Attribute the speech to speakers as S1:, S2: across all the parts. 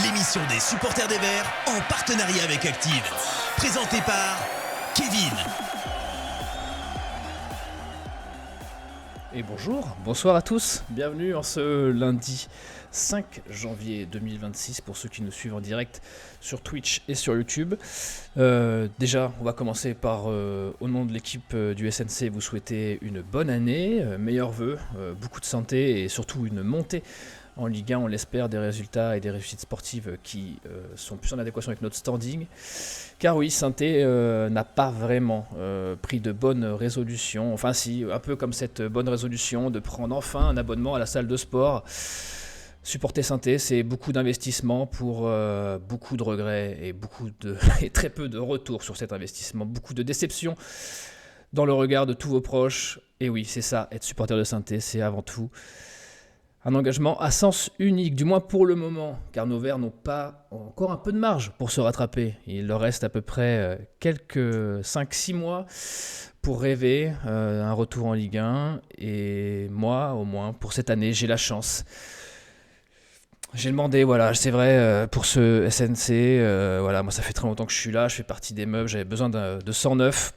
S1: l'émission des supporters des Verts en partenariat avec Active. Présenté par Kevin.
S2: Et bonsoir à tous, bienvenue en ce lundi 5 janvier 2026 pour ceux qui nous suivent en direct sur Twitch et sur YouTube. Déjà, on va commencer par, au nom de l'équipe du SNC, vous souhaiter une bonne année, meilleurs vœux, beaucoup de santé et surtout une montée en Ligue 1, on l'espère, des résultats et des réussites sportives qui sont plus en adéquation avec notre standing. Car oui, Saint-Étienne n'a pas vraiment pris de bonnes résolutions. Enfin si, un peu comme cette bonne résolution de prendre enfin un abonnement à la salle de sport. Supporter Saint-Étienne, c'est beaucoup d'investissement pour beaucoup de regrets et très peu de retours sur cet investissement. Beaucoup de déceptions dans le regard de tous vos proches. Et oui, c'est ça, être supporter de Saint-Étienne, c'est avant tout un engagement à sens unique, du moins pour le moment, car nos Verts n'ont pas encore un peu de marge pour se rattraper. Il leur reste à peu près quelques 5-6 mois pour rêver un retour en Ligue 1. Et moi, au moins, pour cette année, j'ai la chance. J'ai demandé, voilà, c'est vrai, pour ce SNC, voilà, moi ça fait très longtemps que je suis là, je fais partie des meubles, j'avais besoin de 109.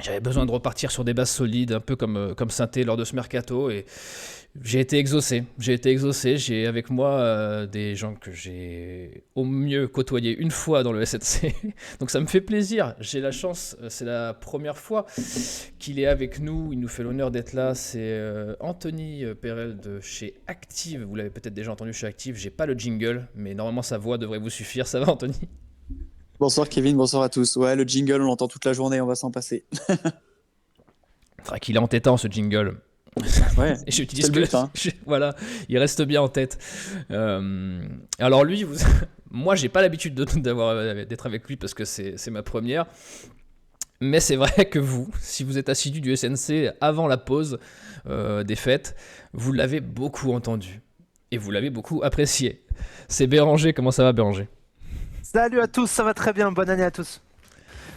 S2: J'avais besoin de repartir sur des bases solides, un peu comme Saint-Étienne lors de ce mercato, et j'ai été exaucé. J'ai avec moi des gens que j'ai au mieux côtoyés une fois dans le SNC, donc ça me fait plaisir. J'ai la chance, c'est la première fois qu'il est avec nous, il nous fait l'honneur d'être là. C'est Anthony Perel de chez Active, vous l'avez peut-être déjà entendu chez Active, j'ai pas le jingle, mais normalement sa voix devrait vous suffire. Ça va Anthony ?
S3: Bonsoir Kevin, bonsoir à tous. Ouais, le jingle, on l'entend toute la journée, on va s'en passer.
S2: C'est vrai qu'il est entêtant ce jingle.
S3: Ouais,
S2: et j'utilise
S3: c'est le but, hein.
S2: Voilà, il reste bien en tête. Alors lui, moi j'ai pas l'habitude d'être avec lui parce que c'est ma première. Mais c'est vrai que vous, si vous êtes assidu du SNC avant la pause des fêtes, vous l'avez beaucoup entendu. Et vous l'avez beaucoup apprécié. C'est Béranger, comment ça va Béranger ?
S4: Salut à tous, ça va très bien, bonne année à tous.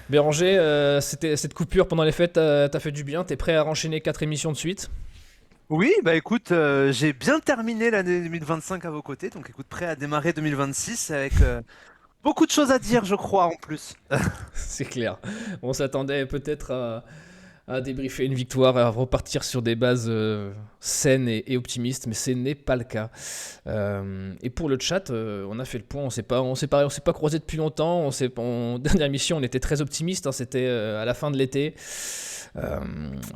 S2: Béranger, cette coupure pendant les fêtes t'as fait du bien, t'es prêt à enchaîner 4 émissions de suite ?
S4: Oui, bah écoute, j'ai bien terminé l'année 2025 à vos côtés, donc écoute, prêt à démarrer 2026 avec beaucoup de choses à dire, je crois, en plus.
S2: C'est clair, on s'attendait peut-être à débriefer une victoire, à repartir sur des bases saines et optimistes, mais ce n'est pas le cas. Et pour le chat, on a fait le point, on s'est pas croisé depuis longtemps. Dernière émission, on était très optimiste, hein, c'était à la fin de l'été.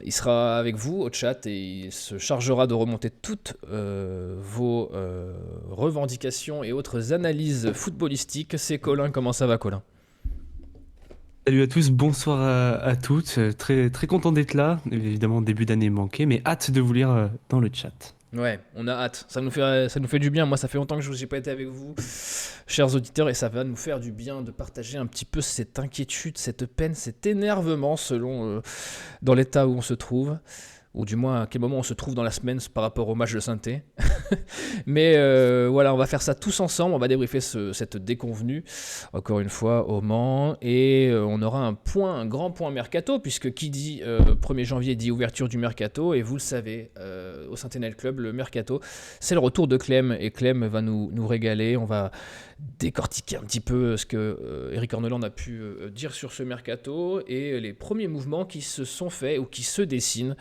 S2: Il sera avec vous au chat et il se chargera de remonter toutes vos revendications et autres analyses footballistiques. C'est Colin, comment ça va Colin ?
S5: Salut à tous, bonsoir à toutes, très, très content d'être là, évidemment début d'année manqué, mais hâte de vous lire dans le chat.
S2: Ouais, on a hâte, ça nous fait du bien, moi ça fait longtemps que je n'ai pas été avec vous, chers auditeurs, et ça va nous faire du bien de partager un petit peu cette inquiétude, cette peine, cet énervement selon dans l'état où on se trouve, ou du moins à quel moment on se trouve dans la semaine par rapport au match de Saint-Étienne. Mais voilà, on va faire ça tous ensemble, on va débriefer cette déconvenue, encore une fois, au Mans, et on aura un grand point mercato, puisque qui dit 1er janvier dit ouverture du mercato, et vous le savez, au Saint-Étienne Club, le mercato, c'est le retour de Clem, et Clem va nous régaler, on va décortiquer un petit peu ce que Eric Orneland a pu dire sur ce mercato, et les premiers mouvements qui se sont faits, ou qui se dessinent.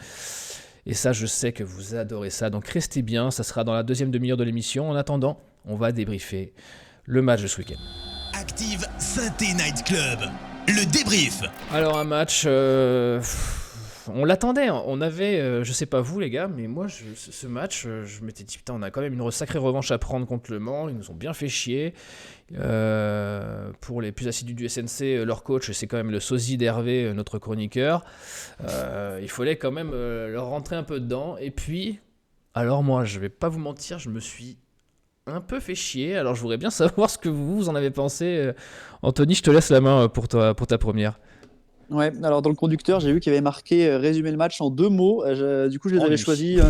S2: Et ça, je sais que vous adorez ça. Donc restez bien, ça sera dans la deuxième demi-heure de l'émission. En attendant, on va débriefer le match de ce week-end.
S1: Active Saint-Étienne Night Club, le débrief.
S2: Alors un match, on l'attendait. On avait, je sais pas vous les gars, mais moi ce match, je m'étais dit putain, on a quand même une sacrée revanche à prendre contre le Mans. Ils nous ont bien fait chier. Pour les plus assidus du SNC, leur coach, c'est quand même le sosie d'Hervé, notre chroniqueur. Il fallait quand même leur rentrer un peu dedans. Et puis, alors moi, je vais pas vous mentir, je me suis un peu fait chier. Alors je voudrais bien savoir ce que vous en avez pensé. Anthony, je te laisse la main pour ta première.
S3: Ouais, alors dans le conducteur, j'ai vu qu'il y avait marqué résumer le match en 2 mots. Du coup, je les avais choisis.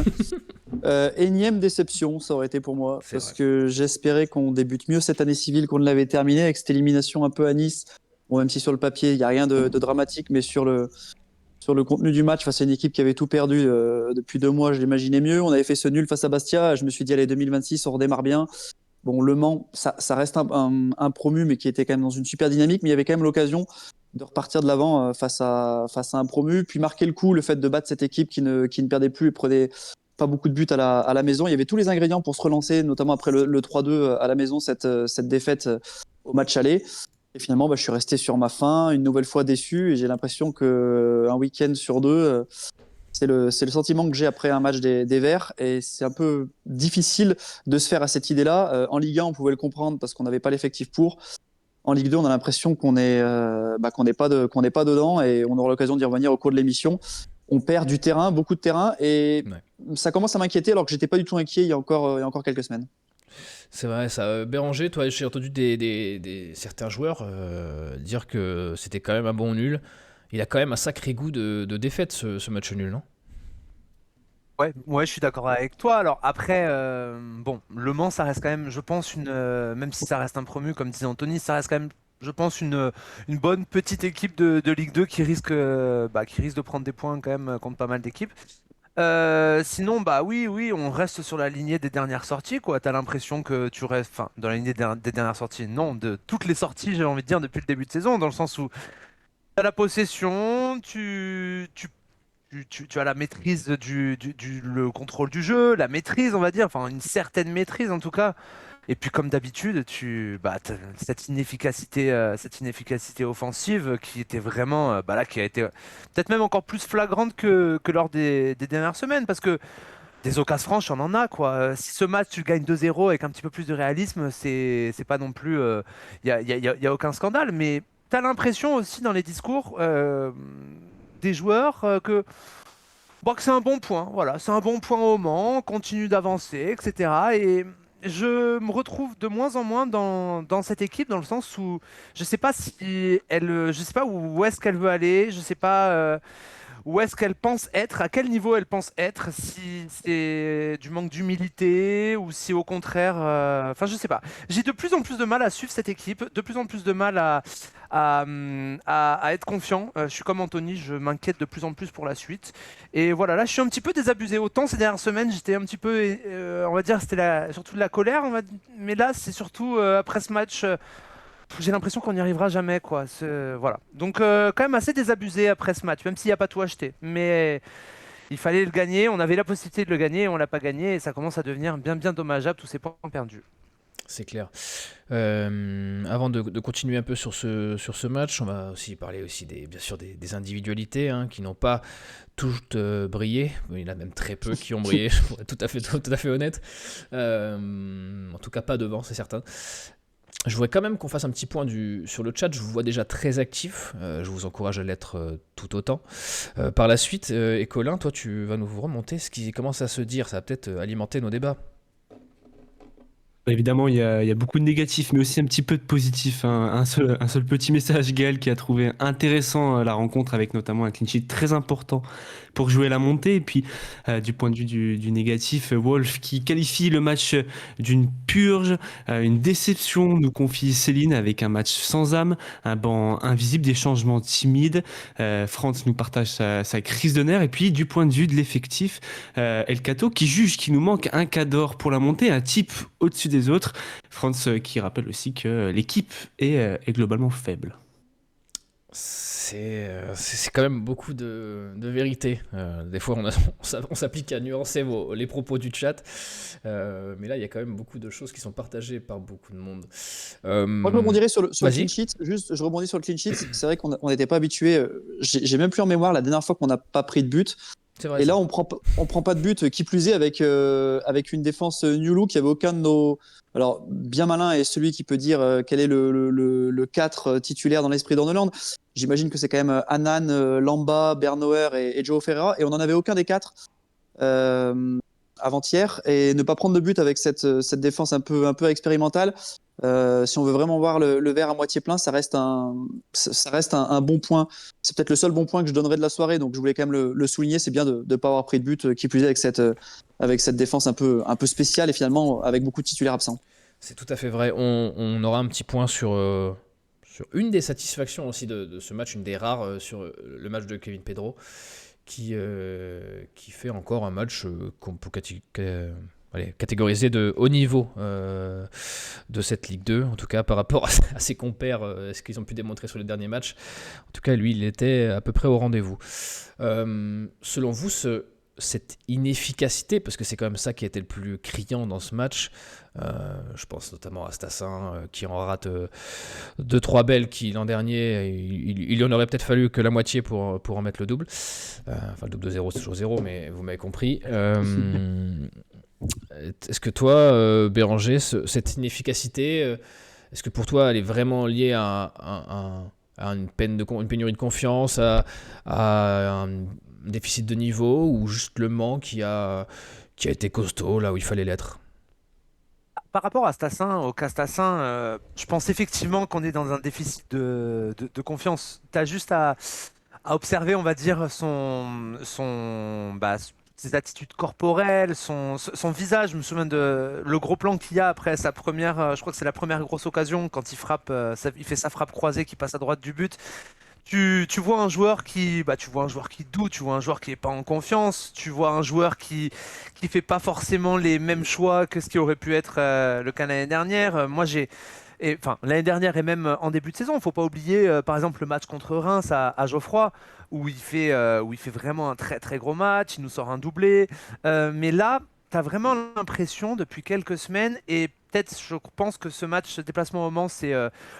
S3: Énième déception, ça aurait été pour moi.
S2: C'est
S3: parce
S2: vrai.
S3: que j'espérais qu'on débute mieux cette année civile qu'on ne l'avait terminée avec cette élimination un peu à Nice. Bon, même si sur le papier, il n'y a rien de dramatique, mais sur le contenu du match, face à une équipe qui avait tout perdu depuis 2 mois, je l'imaginais mieux. On avait fait ce nul face à Bastia. Je me suis dit, allez, 2026, on redémarre bien. Bon, Le Mans, ça reste un promu, mais qui était quand même dans une super dynamique, mais il y avait quand même l'occasion de repartir de l'avant face à un promu, puis marquer le coup, le fait de battre cette équipe qui ne perdait plus et prenait pas beaucoup de buts à la maison. Il y avait tous les ingrédients pour se relancer, notamment après le 3-2 à la maison, cette défaite au match aller. Et finalement, je suis resté sur ma faim, une nouvelle fois déçu, et j'ai l'impression qu'un week-end sur deux, c'est le sentiment que j'ai après un match des Verts, et c'est un peu difficile de se faire à cette idée-là. En Ligue 1, on pouvait le comprendre parce qu'on n'avait pas l'effectif pour. En Ligue 2, on a l'impression qu'on n'est pas dedans, et on aura l'occasion d'y revenir au cours de l'émission. On perd du terrain, beaucoup de terrain, et ça commence à m'inquiéter alors que j'étais pas du tout inquiet il y a encore quelques semaines.
S2: C'est vrai, ça. Béranger, toi, j'ai entendu certains joueurs dire que c'était quand même un bon nul. Il a quand même un sacré goût de défaite, ce match nul, non?
S4: Ouais, je suis d'accord avec toi. Alors après, bon, Le Mans, ça reste quand même, je pense, même si ça reste un promu, comme disait Anthony, ça reste quand même, je pense, une bonne petite équipe de Ligue 2 qui risque de prendre des points quand même contre pas mal d'équipes. Sinon, bah oui, on reste sur la lignée des dernières sorties, quoi. T'as l'impression que tu restes, enfin, dans la lignée des dernières sorties, non, de toutes les sorties, j'ai envie de dire, depuis le début de saison, dans le sens où t'as la possession, tu as la maîtrise le contrôle du jeu, la maîtrise, on va dire, enfin une certaine maîtrise en tout cas. Et puis comme d'habitude, t'as cette inefficacité offensive qui était vraiment, là, qui a été peut-être même encore plus flagrante que lors des dernières semaines, parce que des occasions franches, on en a quoi. Si ce match tu le gagnes 2-0 avec un petit peu plus de réalisme, c'est pas non plus, y a aucun scandale, mais t'as l'impression aussi dans les discours des joueurs que c'est un bon point, voilà, c'est un bon point au Mans, on continue d'avancer, etc. Et je me retrouve de moins en moins dans cette équipe, dans le sens où je sais pas si elle, je sais pas où est-ce qu'elle veut aller, je sais pas où est-ce qu'elle pense être, à quel niveau elle pense être, si c'est du manque d'humilité ou si au contraire, enfin je sais pas. J'ai de plus en plus de mal à suivre cette équipe, de plus en plus de mal à être confiant. Je suis comme Anthony, je m'inquiète de plus en plus pour la suite. Et voilà, là je suis un petit peu désabusé. Autant ces dernières semaines, j'étais un petit peu, on va dire, surtout de la colère, mais là c'est surtout après ce match. J'ai l'impression qu'on n'y arrivera jamais, quoi. Voilà. Donc, quand même assez désabusé après ce match, même s'il n'y a pas tout acheté. Mais il fallait le gagner, on avait la possibilité de le gagner, et on l'a pas gagné, et ça commence à devenir bien, bien dommageable, tous ces points perdus.
S2: C'est clair. Avant de continuer un peu sur ce match, on va aussi parler aussi bien sûr des individualités, hein, qui n'ont pas toutes brillé. Il y en a même très peu qui ont brillé, pour être tout à fait honnête. En tout cas, pas devant, c'est certain. Je voudrais quand même qu'on fasse un petit point sur le chat. Je vous vois déjà très actif. Je vous encourage à l'être tout autant. Par la suite, et Colin, toi, tu vas nous remonter ce qui commence à se dire. Ça va peut-être alimenter nos débats.
S5: Évidemment, il y a beaucoup de négatifs, mais aussi un petit peu de positif, hein. Un seul petit message, Gaël, qui a trouvé intéressant la rencontre, avec notamment un clean sheet très important pour jouer la montée. Et puis, du point de vue du négatif, Wolf qui qualifie le match d'une purge, une déception, nous confie Céline, avec un match sans âme, un banc invisible, des changements timides. Franz nous partage sa crise de nerfs. Et puis, du point de vue de l'effectif, El Cato qui juge qu'il nous manque un cador pour la montée, un type au-dessus des autres. Franz qui rappelle aussi que l'équipe est globalement faible.
S2: C'est quand même beaucoup de vérité. Des fois, on s'applique à nuancer les propos du chat, mais là, il y a quand même beaucoup de choses qui sont partagées par beaucoup de monde.
S3: Moi, je rebondirais sur le
S2: Vas-y.
S3: clean sheet. Juste, je rebondis sur le clean sheet. C'est vrai qu'on n'était pas habitué. J'ai même plus en mémoire la dernière fois qu'on n'a pas pris de but.
S2: C'est vrai,
S3: Et
S2: ça.
S3: là, on prend pas de but, qui plus est avec une défense New Look. Il y avait aucun de nos. Alors, bien malin est celui qui peut dire quel est le 4 titulaire dans l'esprit d'Orneland. J'imagine que c'est quand même Annan, Lamba, Bernauer et Joao Ferreira. Et on n'en avait aucun des 4 avant-hier. Et ne pas prendre de but avec cette défense un peu expérimentale. Si on veut vraiment voir le verre à moitié plein, ça reste un bon point. C'est peut-être le seul bon point que je donnerais de la soirée, donc je voulais quand même le souligner. C'est bien de ne pas avoir pris de but, qui plus est avec cette défense un peu spéciale et finalement avec beaucoup de titulaires absents.
S2: C'est tout à fait vrai. On aura un petit point sur une des satisfactions aussi de ce match, une des rares sur le match de Kevin Pedro, qui fait encore un match catégorisé de haut niveau de cette Ligue 2, en tout cas par rapport à ses compères, ce qu'ils ont pu démontrer sur les derniers matchs. En tout cas, lui, il était à peu près au rendez-vous. Selon vous, cette inefficacité, parce que c'est quand même ça qui a été le plus criant dans ce match, je pense notamment à Stassin qui en rate 2-3 belles qui l'an dernier, il en aurait peut-être fallu que la moitié pour en mettre le double. Enfin, le double de 0, c'est toujours 0, mais vous m'avez compris. Est-ce que toi, Béranger, cette inefficacité, est-ce que pour toi elle est vraiment liée à une pénurie de confiance, à un déficit de niveau, ou juste le manque qui a été costaud là où il fallait l'être?
S4: Par rapport à Stassin, au cas Stassin, je pense effectivement qu'on est dans un déficit de confiance. Tu as juste à observer, on va dire, ses attitudes corporelles, son visage. Je me souviens de le gros plan qu'il y a après sa première, je crois que c'est la première grosse occasion, quand il frappe, il fait sa frappe croisée qui passe à droite du but. Tu vois un joueur tu vois un joueur qui doute, tu vois un joueur qui est pas en confiance, tu vois un joueur qui fait pas forcément les mêmes choix que ce qui aurait pu être le cas l'année dernière. L'année dernière et même en début de saison, faut pas oublier par exemple le match contre Reims à Geoffroy où il fait vraiment un très très gros match, il nous sort un doublé. Mais là, tu as vraiment l'impression depuis quelques semaines, et peut-être je pense que ce match, ce déplacement au Mans, c'est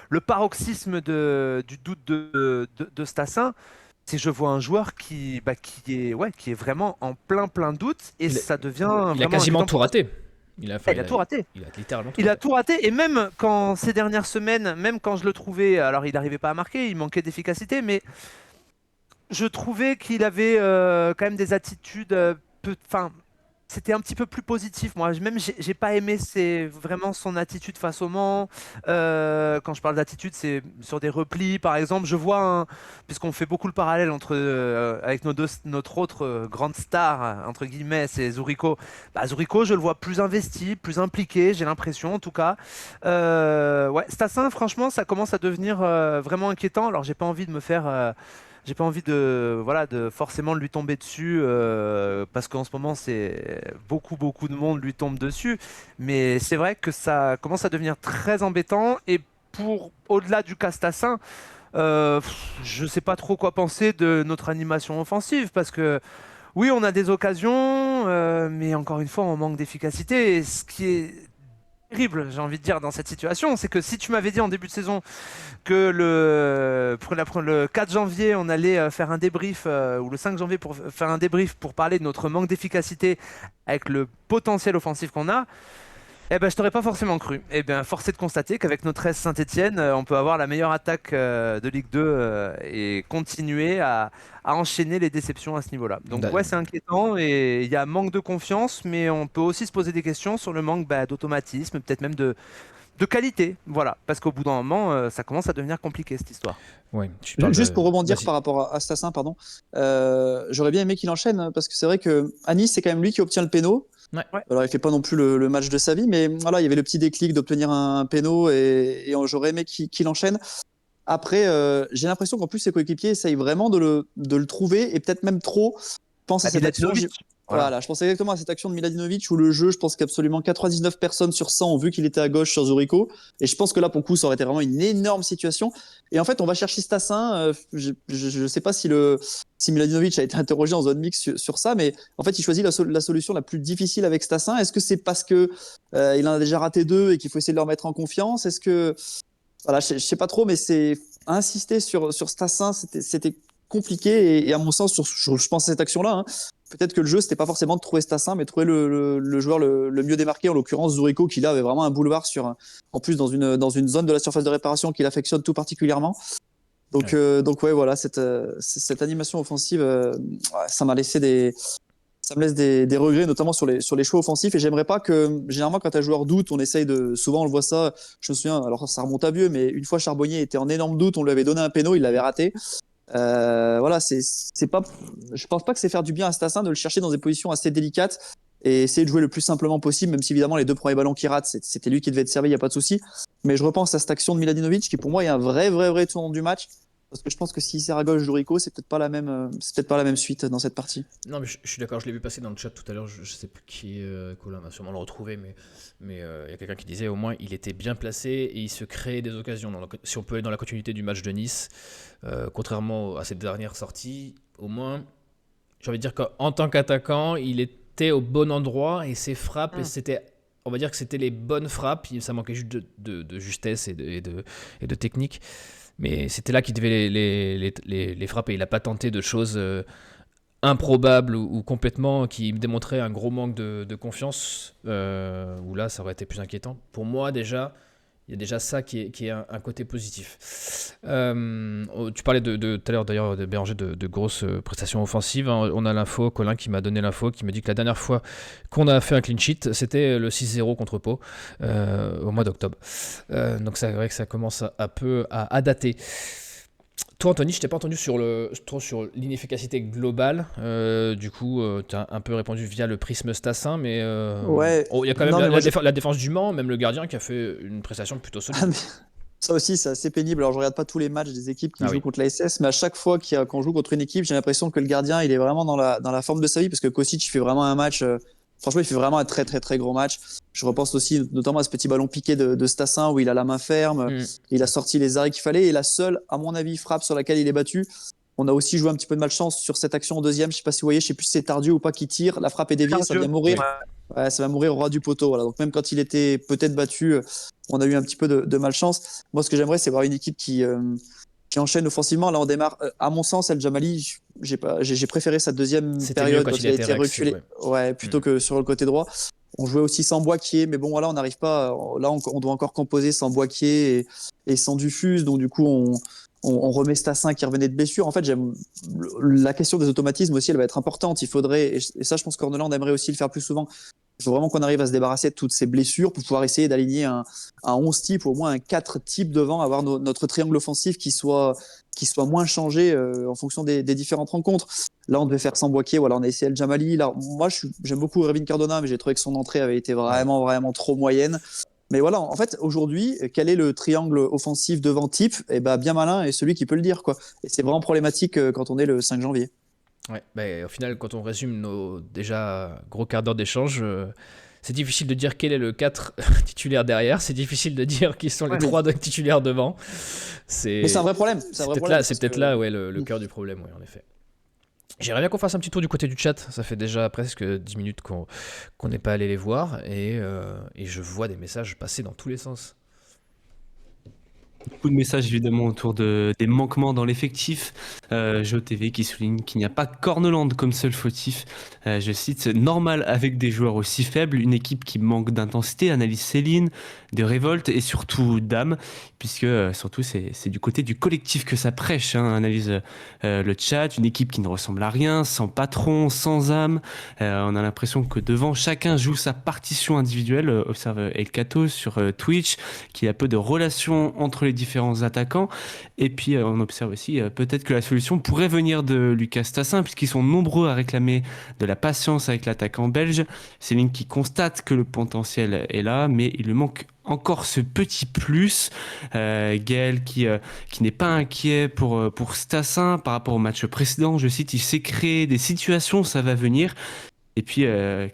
S4: le paroxysme du doute de Stassin. C'est je vois un joueur qui est vraiment en plein doute, et ça devient
S2: Il a
S4: vraiment
S2: quasiment
S4: inquiétant.
S2: tout raté. Il a
S4: Il a tout raté.
S2: Il a littéralement tout
S4: Il a
S2: raté.
S4: tout raté, et même quand ces dernières semaines, même quand je le trouvais, alors il n'arrivait pas à marquer, il manquait d'efficacité, mais je trouvais qu'il avait quand même des attitudes, enfin, c'était un petit peu plus positif. Moi, même j'ai pas aimé vraiment son attitude face au Mans. Quand je parle d'attitude, c'est sur des replis, par exemple. Puisqu'on fait beaucoup le parallèle avec notre autre grande star entre guillemets, c'est Zurico. Zurico, je le vois plus investi, plus impliqué. J'ai l'impression, en tout cas. Ouais, Stassin, franchement, ça commence à devenir vraiment inquiétant. Alors, j'ai pas envie de forcément lui tomber dessus parce qu'en ce moment c'est beaucoup de monde lui tombe dessus, mais c'est vrai que ça commence à devenir très embêtant. Et pour au-delà du Castassin, je sais pas trop quoi penser de notre animation offensive, parce que oui, on a des occasions, mais encore une fois on manque d'efficacité. Et ce qui est terrible, j'ai envie de dire, dans cette situation, c'est que si tu m'avais dit en début de saison que le 4 janvier, on allait faire un débrief, ou le 5 janvier pour faire un débrief pour parler de notre manque d'efficacité avec le potentiel offensif qu'on a, eh ben, je t'aurais pas forcément cru. Eh bien, force est de constater qu'avec notre S Saint-Etienne, on peut avoir la meilleure attaque de Ligue 2 et continuer à enchaîner les déceptions à ce niveau-là. Donc ouais, c'est inquiétant, et il y a manque de confiance, mais on peut aussi se poser des questions sur le manque d'automatisme, peut-être même de qualité, voilà, parce qu'au bout d'un moment, ça commence à devenir compliqué cette histoire.
S2: Ouais,
S3: Juste pour rebondir
S2: Vas-y.
S3: par rapport à Stassin, pardon, j'aurais bien aimé qu'il enchaîne, parce que c'est vrai que à Nice, c'est quand même lui qui obtient le péno.
S2: Ouais.
S3: Alors, il fait pas non plus le match de sa vie, mais voilà, il y avait le petit déclic d'obtenir un péno, et j'aurais aimé qu'il enchaîne. Après, j'ai l'impression qu'en plus, ses coéquipiers essayent vraiment de le trouver, et peut-être même trop. Je pense à cette action. Voilà, je pense exactement à cette action de Miladinovic où le jeu, je pense qu'absolument 99 personnes sur 100 ont vu qu'il était à gauche sur Zurico. Et je pense que là, pour le coup, ça aurait été vraiment une énorme situation. Et en fait, on va chercher Stassin. Je sais pas si Miladinovic a été interrogé en zone mixte sur ça, mais en fait, il choisit la solution la plus difficile avec Stassin. Est-ce que c'est parce que il en a déjà raté 2 et qu'il faut essayer de le remettre en confiance? Est-ce que voilà, je sais pas trop, mais c'est insister sur Stassin, c'était compliqué, et à mon sens, je pense à cette action-là, hein, peut-être que le jeu, c'était pas forcément de trouver Stassin, mais trouver le joueur le mieux démarqué, en l'occurrence Zurico, qui là avait vraiment un boulevard en plus dans une zone de la surface de réparation qu'il affectionne tout particulièrement. Donc ouais, voilà, cette animation offensive, ça me laisse des regrets, notamment sur les choix offensifs. Et j'aimerais pas que, généralement, quand un joueur doute, souvent on le voit ça. Je me souviens, alors ça remonte à vieux, mais une fois Charbonnier était en énorme doute, on lui avait donné un péno, il l'avait raté. Voilà, c'est pas, je pense pas que c'est faire du bien à Stassin de le chercher dans des positions assez délicates et essayer de jouer le plus simplement possible, même si évidemment les 2 premiers ballons qu'il rate, c'était lui qui devait être servi, il n'y a pas de souci. Mais je repense à cette action de Miladinovic qui pour moi est un vrai tournant du match. Parce que je pense que s'il sert à gauche Jurico, c'est peut-être pas la même suite dans cette partie.
S2: Non, mais je suis d'accord, je l'ai vu passer dans le chat tout à l'heure, je sais plus qui, Colin va sûrement le retrouver, mais il y a quelqu'un qui disait au moins il était bien placé et il se créait des occasions. Si on peut aller dans la continuité du match de Nice, contrairement à ses dernières sorties, au moins, j'ai envie de dire qu'en tant qu'attaquant, il était au bon endroit et ses frappes, on va dire que c'était les bonnes frappes, ça manquait juste de justesse et de technique. Mais c'était là qu'il devait les frapper. Il n'a pas tenté de choses improbables ou complètement qui me démontraient un gros manque de confiance, où là, ça aurait été plus inquiétant. Pour moi, déjà, il y a déjà ça qui est un côté positif. Tu parlais tout à l'heure d'ailleurs de Béranger de grosses prestations offensives. On a l'info, Colin qui m'a donné l'info, qui me dit que la dernière fois qu'on a fait un clean sheet, c'était le 6-0 contre Pau au mois d'octobre. Donc c'est vrai que ça commence un peu à dater. Toi, Anthony, je t'ai pas entendu trop sur l'inefficacité globale. Du coup, tu as un peu répondu via le prisme Stassin, mais
S3: Ouais,
S2: il y a quand même
S3: non, mais moi,
S2: la défense du Mans, même le gardien qui a fait une prestation plutôt solide.
S3: Ah, mais ça aussi, c'est assez pénible. Alors, je regarde pas tous les matchs des équipes qui jouent contre la SS, mais à chaque fois qu'on joue contre une équipe, j'ai l'impression que le gardien, il est vraiment dans la forme de sa vie, parce que Kosic, il fait vraiment un match. Franchement, il fait vraiment un très, très, très gros match. Je repense aussi notamment à ce petit ballon piqué de Stassin où il a la main ferme, il a sorti les arrêts qu'il fallait, et la seule, à mon avis, frappe sur laquelle il est battu. On a aussi joué un petit peu de malchance sur cette action en deuxième. Je sais pas si vous voyez, je sais plus si c'est Tardieu ou pas qui tire. La frappe est déviée, ça vient mourir. Ouais, ça va mourir au ras du poteau. Voilà. Donc même quand il était peut-être battu, on a eu un petit peu de malchance. Moi, ce que j'aimerais, c'est voir une équipe qui enchaîne offensivement. Là, on démarre. À mon sens, El Jamali, j'ai préféré sa deuxième
S2: C'était
S3: période
S2: mieux
S3: quand il a été reculé, plutôt que sur le côté droit. On jouait aussi sans Boaquier, mais bon, voilà, on n'arrive pas. Là, on doit encore composer sans Boaquier et sans Dufus. Donc, du coup, on remet Stassin qui revenait de blessure. En fait, la question des automatismes aussi, elle va être importante. Il faudrait, et ça, je pense qu'Orneland aimerait aussi le faire plus souvent. Il faut vraiment qu'on arrive à se débarrasser de toutes ces blessures pour pouvoir essayer d'aligner un 11 type ou au moins un 4 type devant, avoir notre triangle offensif qui soit moins changé en fonction des différentes rencontres. Là, on devait faire sans Boaquier. Voilà, on a essayé El Jamali. Là, moi, j'aime beaucoup Irving Cardona, mais j'ai trouvé que son entrée avait été vraiment, vraiment trop moyenne. Mais voilà, en fait, aujourd'hui, quel est le triangle offensif devant type? Eh ben, bien malin et celui qui peut le dire, quoi. Et c'est vraiment problématique quand on est le 5 janvier.
S2: Ouais, au final, quand on résume nos déjà gros quart d'heure d'échange, c'est difficile de dire quel est le 4 titulaire derrière, c'est difficile de dire qui sont les 3 titulaires devant.
S3: Mais c'est un vrai problème.
S2: C'est peut-être là le cœur du problème, oui, en effet. J'aimerais bien qu'on fasse un petit tour du côté du chat. Ça fait déjà presque 10 minutes qu'on n'est pas allé les voir et je vois des messages passer dans tous les sens.
S5: Beaucoup de messages évidemment autour des manquements dans l'effectif. GeoTV qui souligne qu'il n'y a pas Corneland comme seul fautif. Je cite, c'est normal avec des joueurs aussi faibles, une équipe qui manque d'intensité, analyse Céline, de révolte et surtout d'âme, puisque surtout c'est du côté du collectif que ça prêche, hein, analyse le chat, une équipe qui ne ressemble à rien, sans patron, sans âme. On a l'impression que devant, chacun joue sa partition individuelle, observe El Cato sur Twitch, qu'il y a peu de relations entre les différents attaquants. Et puis on observe aussi peut-être que la solution pourrait venir de Lucas Stassin, puisqu'ils sont nombreux à réclamer de la patience avec l'attaquant belge. Céline qui constate que le potentiel est là, mais il lui manque encore ce petit plus. Gaël qui n'est pas inquiet pour Stassin par rapport au match précédent. Je cite, il s'est créé des situations, ça va venir. Et puis,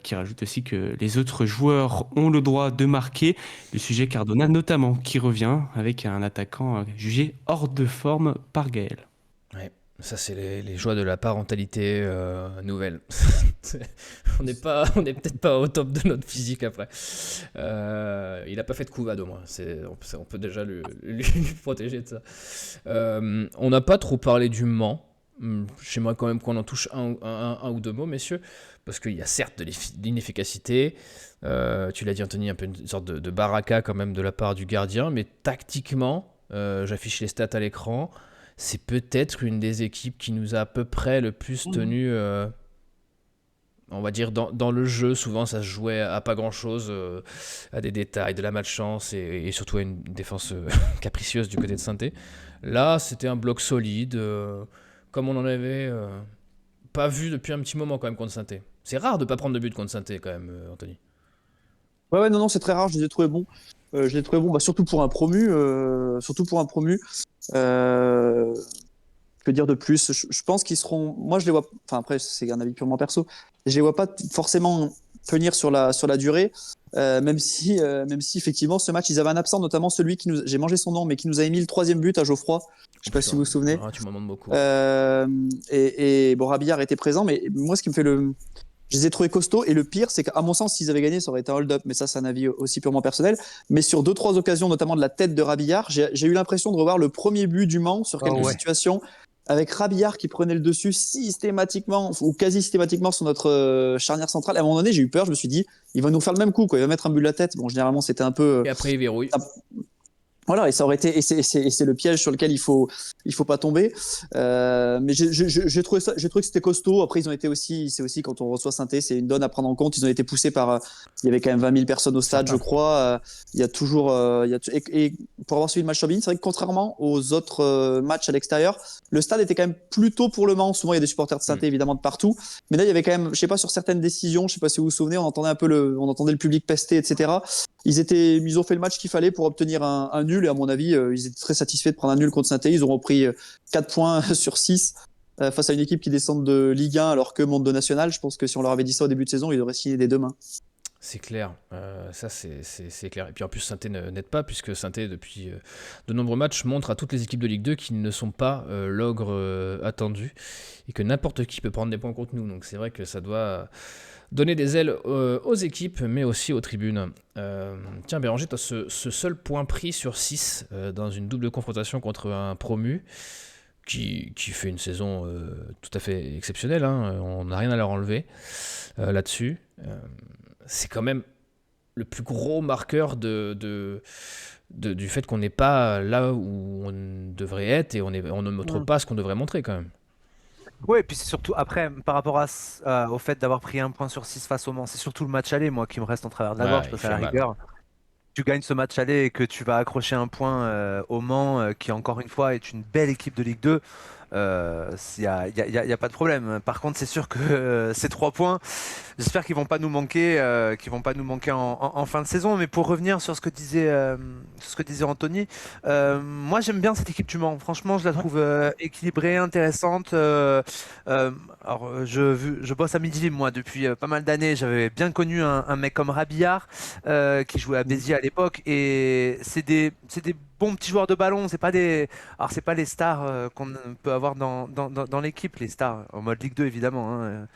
S5: qui rajoute aussi que les autres joueurs ont le droit de marquer. Le sujet Cardona, notamment, qui revient avec un attaquant jugé hors de forme par Gaël.
S2: Ouais, ça, c'est les joies de la parentalité nouvelle. on n'est peut-être pas au top de notre physique après. Il n'a pas fait de couvade au moins. On peut déjà lui protéger de ça. On n'a pas trop parlé du Mans. J'aimerais quand même qu'on en touche un ou deux mots, messieurs, parce qu'il y a certes de l'inefficacité, tu l'as dit Anthony, un peu une sorte de baraka quand même de la part du gardien, mais tactiquement, j'affiche les stats à l'écran, c'est peut-être une des équipes qui nous a à peu près le plus tenu, on va dire, dans le jeu. Souvent ça se jouait à pas grand chose, à des détails, de la malchance et surtout à une défense capricieuse du côté de Saint-Étienne. Là c'était un bloc solide, comme on en avait pas vu depuis un petit moment quand même contre Saint-Étienne. C'est rare de pas prendre de but contre Saint-Étienne quand même, Anthony.
S3: Ouais, non, c'est très rare, je les ai trouvés bons. Surtout pour un promu. Que dire de plus? Je pense qu'ils seront. Moi, je les vois. Enfin, après, c'est un avis purement perso. Je les vois pas forcément tenir sur la durée. Même si effectivement, ce match, ils avaient un absent, notamment celui qui nous. J'ai mangé son nom, mais qui nous avait mis le 3e but à Geoffroy. Je sais pas si vous vous souvenez.
S2: Ah, tu m'en demandes beaucoup.
S3: Et bon, Rabillard était présent, mais moi, ce qui me fait le. Je les ai trouvés costauds. Et le pire, c'est qu'à mon sens, s'ils avaient gagné, ça aurait été un hold-up. Mais ça, c'est un avis aussi purement personnel. Mais sur 2-3 occasions, notamment de la tête de Rabillard, j'ai eu l'impression de revoir le premier but du Mans sur quelques situations, avec Rabillard qui prenait le dessus systématiquement, ou quasi systématiquement, sur notre charnière centrale. À un moment donné, j'ai eu peur. Je me suis dit, il va nous faire le même coup, quoi. Il va mettre un but de la tête. Bon, généralement, c'était un peu.
S2: Et après, il verrouille.
S3: Voilà, et ça aurait été, et c'est le piège sur lequel il faut pas tomber. Mais j'ai trouvé que c'était costaud. Après, ils ont été aussi, c'est aussi quand on reçoit Saint-Étienne, c'est une donne à prendre en compte. Ils ont été poussés par, il y avait quand même 20 000 personnes au stade, je crois. Il y a toujours, et pour avoir suivi le match sur Bein, c'est vrai que contrairement aux autres matchs à l'extérieur, le stade était quand même plutôt pour le Mans. Souvent, il y a des supporters de Saint-Étienne, évidemment, de partout. Mais là, il y avait quand même, je sais pas, sur certaines décisions, je sais pas si vous vous souvenez, on entendait le public pester, etc. Ils ont fait le match qu'il fallait pour obtenir un nul, et à mon avis, ils étaient très satisfaits de prendre un nul contre Saint-Étienne. Ils auront pris 4 points sur 6 face à une équipe qui descend de Ligue 1 alors que monte de National. Je pense que si on leur avait dit ça au début de saison, ils auraient signé des 2 mains.
S2: C'est clair, ça c'est clair. Et puis en plus, Saint-Étienne n'aide pas, puisque Saint-Étienne, depuis de nombreux matchs, montre à toutes les équipes de Ligue 2 qu'ils ne sont pas l'ogre attendu, et que n'importe qui peut prendre des points contre nous. Donc c'est vrai que ça doit donner des ailes aux équipes, mais aussi aux tribunes. Tiens, Béranger, toi, ce seul point pris sur 6 dans une double confrontation contre un promu qui fait une saison tout à fait exceptionnelle, hein, on n'a rien à leur enlever là-dessus. C'est quand même le plus gros marqueur du fait qu'on n'est pas là où on devrait être, et on ne montre pas ce qu'on devrait montrer quand même.
S4: Ouais, et puis c'est surtout après, par rapport au fait d'avoir pris 1 point sur 6 face au Mans, c'est surtout le match aller, moi, qui me reste en travers de la gorge,
S2: Il
S4: parce qu'à la
S2: fait mal.
S4: rigueur, tu gagnes ce match aller et que tu vas accrocher 1 point au Mans, qui encore une fois est une belle équipe de Ligue 2. Y a pas de problème. Par contre, c'est sûr que ces 3 points, j'espère qu'ils vont pas nous manquer, en fin de saison. Mais pour revenir sur ce que disait Anthony, moi j'aime bien cette équipe du Mans. Franchement, je la trouve équilibrée, intéressante. Alors, je bosse à Midi, moi, depuis pas mal d'années. J'avais bien connu un mec comme Rabillard, qui jouait à Béziers à l'époque, et c'est des bons petits joueurs de ballon. C'est pas les stars qu'on peut avoir dans l'équipe, les stars en mode Ligue 2 évidemment, hein.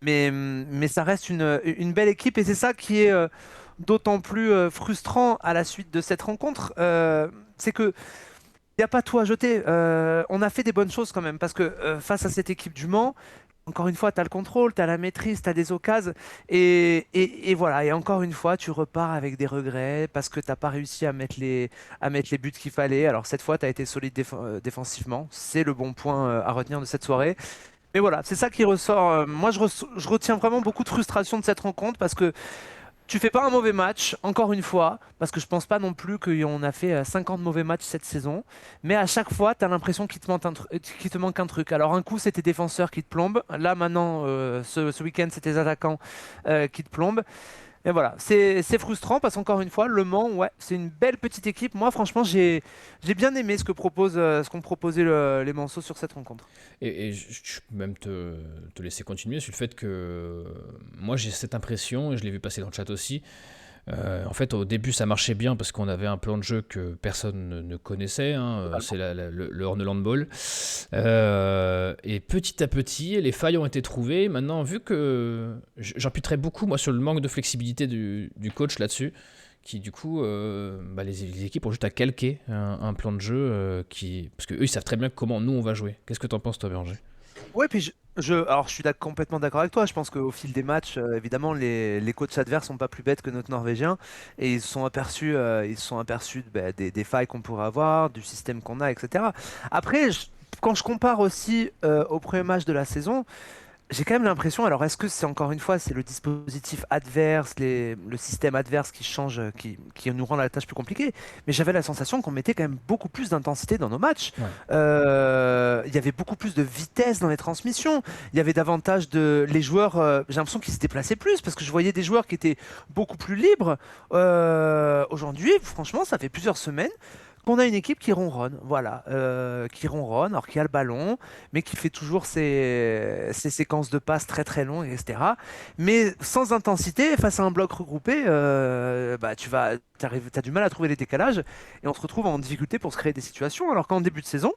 S4: Mais ça reste une belle équipe, et c'est ça qui est d'autant plus frustrant à la suite de cette rencontre. C'est que il n'y a pas tout à jeter. On a fait des bonnes choses quand même, parce que face à cette équipe du Mans, encore une fois, tu as le contrôle, tu as la maîtrise, tu as des occasions. Et voilà, et encore une fois, tu repars avec des regrets parce que tu n'as pas réussi à mettre les buts qu'il fallait. Alors cette fois, tu as été solide défensivement. C'est le bon point à retenir de cette soirée. Mais voilà, c'est ça qui ressort. Moi, je retiens vraiment beaucoup de frustration de cette rencontre, parce que tu fais pas un mauvais match, encore une fois, parce que je pense pas non plus qu'on a fait 50 mauvais matchs cette saison, mais à chaque fois, tu as l'impression qu'il te manque un truc. Alors un coup, c'est tes défenseurs qui te plombent, là maintenant, ce week-end, c'est tes attaquants qui te plombent. Et voilà, c'est frustrant, parce qu'encore une fois, Le Mans, ouais, c'est une belle petite équipe. Moi, franchement, j'ai bien aimé ce qu'ont proposé les Manceaux sur cette rencontre.
S2: Et je peux même te laisser continuer sur le fait que moi j'ai cette impression, et je l'ai vu passer dans le chat aussi. En fait, au début, ça marchait bien parce qu'on avait un plan de jeu que personne ne connaissait, hein, c'est le Horneland Ball. Et petit à petit, les failles ont été trouvées. Maintenant, vu que j'imputerais beaucoup moi sur le manque de flexibilité du coach là-dessus, qui du coup, les équipes ont juste à calquer un plan de jeu parce qu'eux, ils savent très bien comment nous on va jouer. Qu'est-ce que t'en penses, toi, Béranger?
S4: Ouais, puis alors je suis complètement d'accord avec toi. Je pense qu'au fil des matchs, évidemment, les coachs adverses sont pas plus bêtes que notre Norvégien, et ils se sont aperçus, des failles qu'on pourrait avoir, du système qu'on a, etc. Après, quand je compare aussi au premier match de la saison, j'ai quand même l'impression, alors est-ce que c'est encore une fois, c'est le dispositif adverse, le système adverse qui change, qui nous rend la tâche plus compliquée, mais j'avais la sensation qu'on mettait quand même beaucoup plus d'intensité dans nos matchs.
S2: Ouais.
S4: Il y avait beaucoup plus de vitesse dans les transmissions, il y avait davantage les joueurs, j'ai l'impression qu'ils se déplaçaient plus, parce que je voyais des joueurs qui étaient beaucoup plus libres. Aujourd'hui, franchement, ça fait plusieurs semaines qu'on a une équipe qui ronronne, voilà, qui ronronne, alors qu'il y a le ballon, mais qui fait toujours ses séquences de passes très très longues, etc. Mais sans intensité, face à un bloc regroupé, bah, t'as du mal à trouver les décalages, et on se retrouve en difficulté pour se créer des situations, alors qu'en début de saison,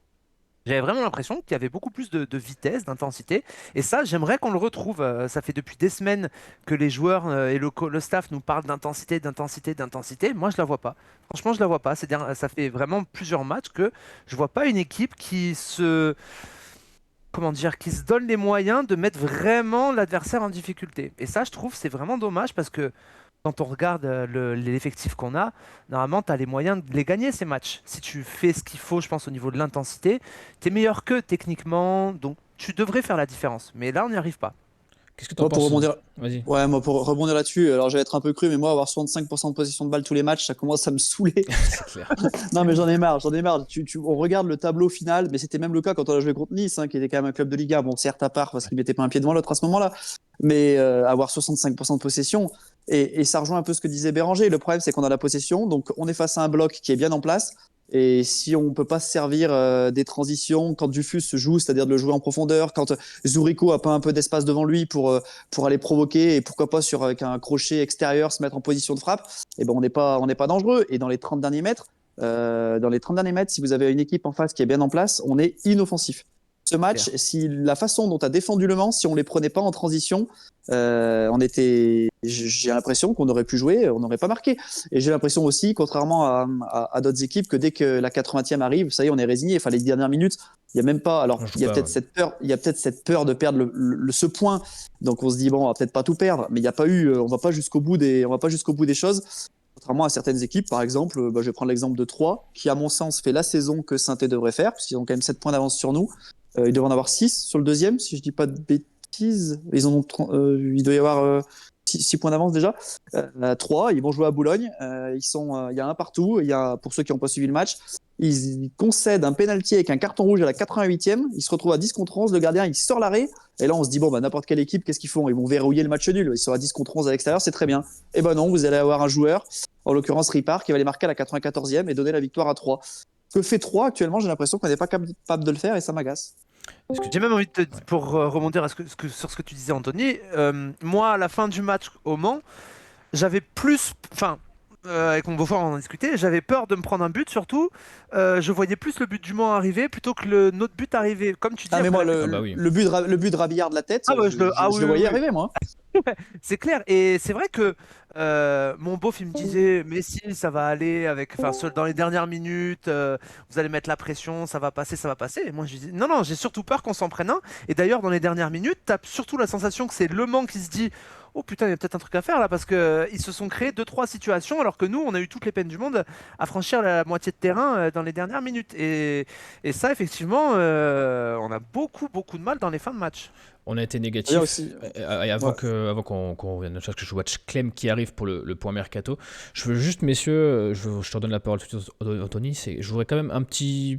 S4: j'avais vraiment l'impression qu'il y avait beaucoup plus de vitesse, d'intensité. Et ça, j'aimerais qu'on le retrouve. Ça fait depuis des semaines que les joueurs et le staff nous parlent d'intensité, d'intensité, d'intensité. Moi, je la vois pas. Franchement, je la vois pas. Ça fait vraiment plusieurs matchs que je vois pas une équipe comment dire, qui se donne les moyens de mettre vraiment l'adversaire en difficulté. Et ça, je trouve, c'est vraiment dommage parce que quand on regarde l'effectif qu'on a, normalement, tu as les moyens de les gagner, ces matchs. Si tu fais ce qu'il faut, je pense, au niveau de l'intensité, tu es meilleur qu'eux techniquement, donc tu devrais faire la différence. Mais là, on n'y arrive pas.
S2: Qu'est-ce que tu en
S3: Moi, pour
S2: penses?
S3: rebondir,
S2: Vas-y.
S3: ouais, moi, pour rebondir là-dessus, alors je vais être un peu cru, mais moi, avoir 65% de possession de balle tous les matchs, ça commence à me saouler.
S2: C'est clair.
S3: Non, mais j'en ai marre, j'en ai marre. On regarde le tableau final, mais c'était même le cas quand on a joué contre Nice, hein, qui était quand même un club de Liga. Bon, certes à part, parce qu'il mettait pas un pied devant l'autre à ce moment-là, mais avoir 65% de possession, et ça rejoint un peu ce que disait Béranger. Le problème, c'est qu'on a la possession, donc on est face à un bloc qui est bien en place. Et si on ne peut pas se servir des transitions quand Dufus se joue, c'est-à-dire de le jouer en profondeur, quand Zurico a pas un peu d'espace devant lui pour aller provoquer et pourquoi pas avec un crochet extérieur se mettre en position de frappe, et ben on n'est pas dangereux. Et dans les 30 derniers mètres, si vous avez une équipe en face qui est bien en place, on est inoffensif. Ce match, si la façon dont a défendu Le Mans, si on les prenait pas en transition, j'ai l'impression qu'on aurait pu jouer, on n'aurait pas marqué. Et j'ai l'impression aussi, contrairement à d'autres équipes, que dès que la 80e arrive, ça y est, on est résigné. Enfin, les dernières minutes, il y a même pas. Alors, il y a peut-être cette peur de perdre ce point. Donc, on se dit bon, on va peut-être pas tout perdre, mais il y a pas eu, on va pas jusqu'au bout des choses. Contrairement à certaines équipes, par exemple, je vais prendre l'exemple de Troyes, qui, à mon sens, fait la saison que Saint-Étienne devrait faire, puisqu'ils ont quand même 7 points d'avance sur nous. Ils devraient en avoir 6 sur le deuxième, si je dis pas de bêtises. Il doit y avoir 6 points d'avance déjà. 3, ils vont jouer à Boulogne. Il y a un partout. Pour ceux qui n'ont pas suivi le match, ils concèdent un pénalty avec un carton rouge à la 88e. Ils se retrouvent à 10 contre 11. Le gardien, il sort l'arrêt. Et là, on se dit, bon, n'importe quelle équipe, qu'est-ce qu'ils font? Ils vont verrouiller le match nul. Ils sont à 10 contre 11 à l'extérieur, c'est très bien. Et ben non, vous allez avoir un joueur, en l'occurrence Ripard, qui va les marquer à la 94e et donner la victoire à 3. Ce que fait 3 actuellement, j'ai l'impression qu'on n'est pas capable de le faire et ça m'agace.
S4: J'ai même envie pour rebondir sur ce que tu disais, Anthony, moi, à la fin du match au Mans, j'avais plus. Enfin, avec mon beau-frère, on en discutait, j'avais peur de me prendre un but, surtout. Je voyais plus le but du Mans arriver plutôt que notre but arriver. Comme tu dis,
S3: mais moi,
S2: oui.
S3: le but de Rabillard de la tête,
S4: je
S3: le voyais arriver, moi.
S4: C'est clair, et c'est vrai que mon beauf il me disait mais si ça va aller dans les dernières minutes, vous allez mettre la pression, ça va passer, et moi je dis non, j'ai surtout peur qu'on s'en prenne un. Et d'ailleurs dans les dernières minutes t'as surtout la sensation que c'est Le Mans qui se dit oh putain il y a peut-être un truc à faire là, parce que ils se sont créés 2-3 situations alors que nous on a eu toutes les peines du monde à franchir la moitié de terrain dans les dernières minutes, et ça effectivement on a beaucoup de mal dans les fins de match.
S2: On a été négatif.
S3: Aussi,
S2: avant qu'on revienne, parce que je vois Clem qui arrive pour le point mercato. Je veux juste, messieurs, je te redonne la parole tout de suite, Anthony. Je voudrais quand même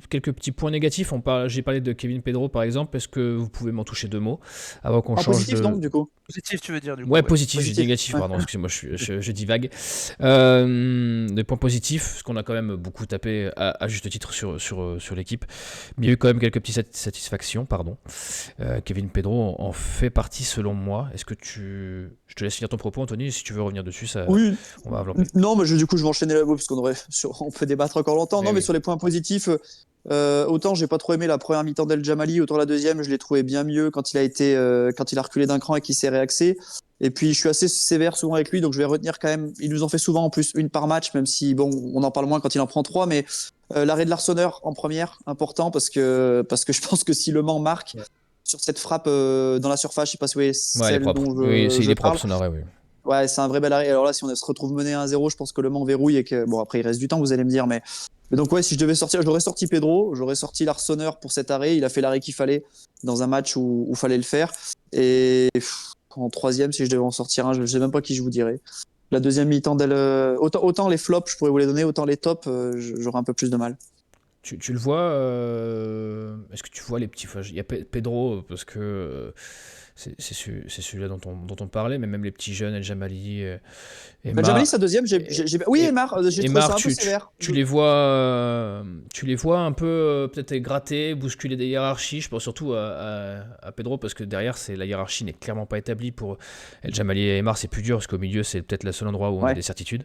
S2: quelques petits points négatifs. J'ai parlé de Kevin Pedro par exemple. Est-ce que vous pouvez m'en toucher 2 mots avant qu'on change
S3: positif, donc, du coup.
S4: Positif, tu veux dire du coup?
S2: Ouais, positif, j'ai dit
S3: Positif.
S2: négatif, pardon, excusez-moi, je divague. Des points positifs, parce qu'on a quand même beaucoup tapé à juste titre sur l'équipe. Mais il y a eu quand même quelques petites satisfactions, pardon. Kevin Pedro en fait partie selon moi. Est-ce que je te laisse finir ton propos, Anthony, si tu veux revenir dessus,
S3: Oui.
S2: On va développer.
S3: Non, mais du coup, je vais enchaîner là-bas parce on peut débattre encore longtemps. Mais sur les points positifs, autant j'ai pas trop aimé la première mi-temps d'El Jamali, autant la deuxième, je l'ai trouvé bien mieux quand il a reculé d'un cran et qu'il s'est réaxé. Et puis, je suis assez sévère souvent avec lui, donc je vais retenir quand même. Il nous en fait souvent en plus une par match, même si bon, on en parle moins quand il en prend 3, mais l'arrêt de l'Arseneur en première, important parce que je pense que si Le Mans marque. Ouais. Sur cette frappe dans la surface, je sais pas si vous voyez celle dont
S2: il est propre son arrêt, oui.
S3: Ouais, c'est un vrai bel arrêt. Alors là, si on se retrouve mené 1-0, je pense que Le Mans verrouille et que bon, après il reste du temps, vous allez me dire, mais donc ouais, si je devais sortir, j'aurais sorti Pedro, j'aurais sorti l'Arseneur pour cet arrêt. Il a fait l'arrêt qu'il fallait dans un match où fallait le faire. Et en troisième, si je devais en sortir un, je sais même pas qui je vous dirais. La deuxième mi-temps autant les flops, je pourrais vous les donner, autant les tops, j'aurais un peu plus de mal.
S2: Tu le vois, est-ce que tu vois les petits... Enfin, il y a Pedro, parce que c'est celui-là dont on parlait, mais même les petits jeunes, El Jamali,
S3: Ben, Jamali, sa deuxième, oui,
S2: et-
S3: Emar, j'ai trouvé
S2: Emar,
S3: ça un peu sévère.
S2: tu les vois un peu peut-être gratter, bousculer des hiérarchies. Je pense surtout à Pedro, parce que derrière, la hiérarchie n'est clairement pas établie pour El Jamali et Emar. C'est plus dur, parce qu'au milieu, c'est peut-être le seul endroit où on a
S3: Ouais.
S2: des certitudes.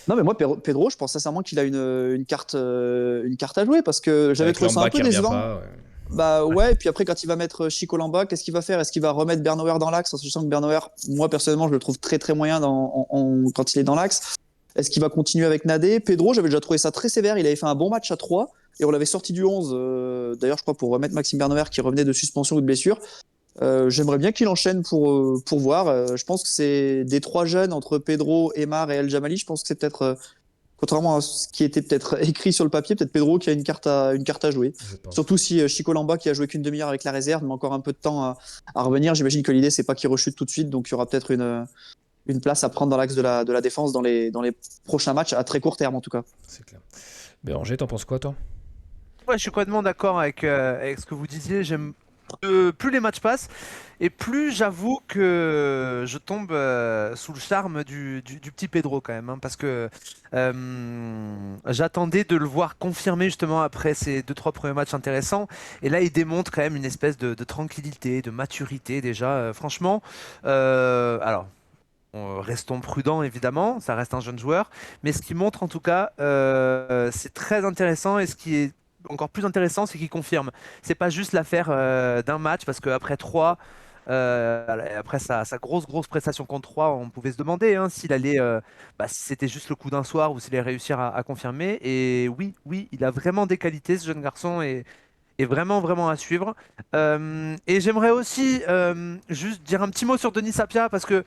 S3: Non, mais moi, Pedro, je pense sincèrement qu'il a une carte à jouer parce que j'avais
S2: Avec
S3: trouvé ça un
S2: Lamba
S3: peu
S2: qui revient
S3: décevant.
S2: pas, ouais.
S3: Bah ouais, et puis après, quand il va mettre Chico Lamba, qu'est-ce qu'il va faire? Est-ce qu'il va remettre Bernauer dans l'axe? Parce que je sens que Bernauer, moi personnellement, je le trouve très très moyen quand il est dans l'axe. Est-ce qu'il va continuer avec Nadé? Pedro, j'avais déjà trouvé ça très sévère. Il avait fait un bon match à 3 et on l'avait sorti du 11. D'ailleurs, je crois pour remettre Maxime Bernauer qui revenait de suspension ou de blessure. J'aimerais bien qu'il enchaîne pour voir. Je pense que c'est des 3 jeunes entre Pedro, Emar et El Jamali. Je pense que c'est peut-être, contrairement à ce qui était peut-être écrit sur le papier, peut-être Pedro qui a une carte à jouer.
S2: Je pense.
S3: Surtout si Chico Lamba, qui a joué qu'une demi-heure avec la réserve, mais encore un peu de temps à revenir. J'imagine que l'idée, c'est pas qu'il rechute tout de suite, donc il y aura peut-être une place à prendre dans l'axe de la défense dans les prochains matchs, à très court terme en tout cas.
S2: C'est clair. Béranger, t'en penses quoi, toi?
S4: Ouais, je suis complètement d'accord avec ce que vous disiez. J'aime plus les matchs passent et plus j'avoue que je tombe sous le charme du petit Pedro quand même, hein, parce que j'attendais de le voir confirmer justement après ces 2-3 premiers matchs intéressants, et là il démontre quand même une espèce de tranquillité, de maturité déjà. Franchement, alors. Restons prudents évidemment, ça reste un jeune joueur, mais ce qu'il montre en tout cas, c'est très intéressant, et ce qui est encore plus intéressant, c'est qu'il confirme. C'est pas juste l'affaire d'un match, parce qu'après 3, après sa grosse prestation contre 3, on pouvait se demander s'il allait, si c'était juste le coup d'un soir ou s'il allait réussir à confirmer. Et oui, il a vraiment des qualités, ce jeune garçon, et vraiment à suivre. Et j'aimerais aussi juste dire un petit mot sur Denis Sapia, parce que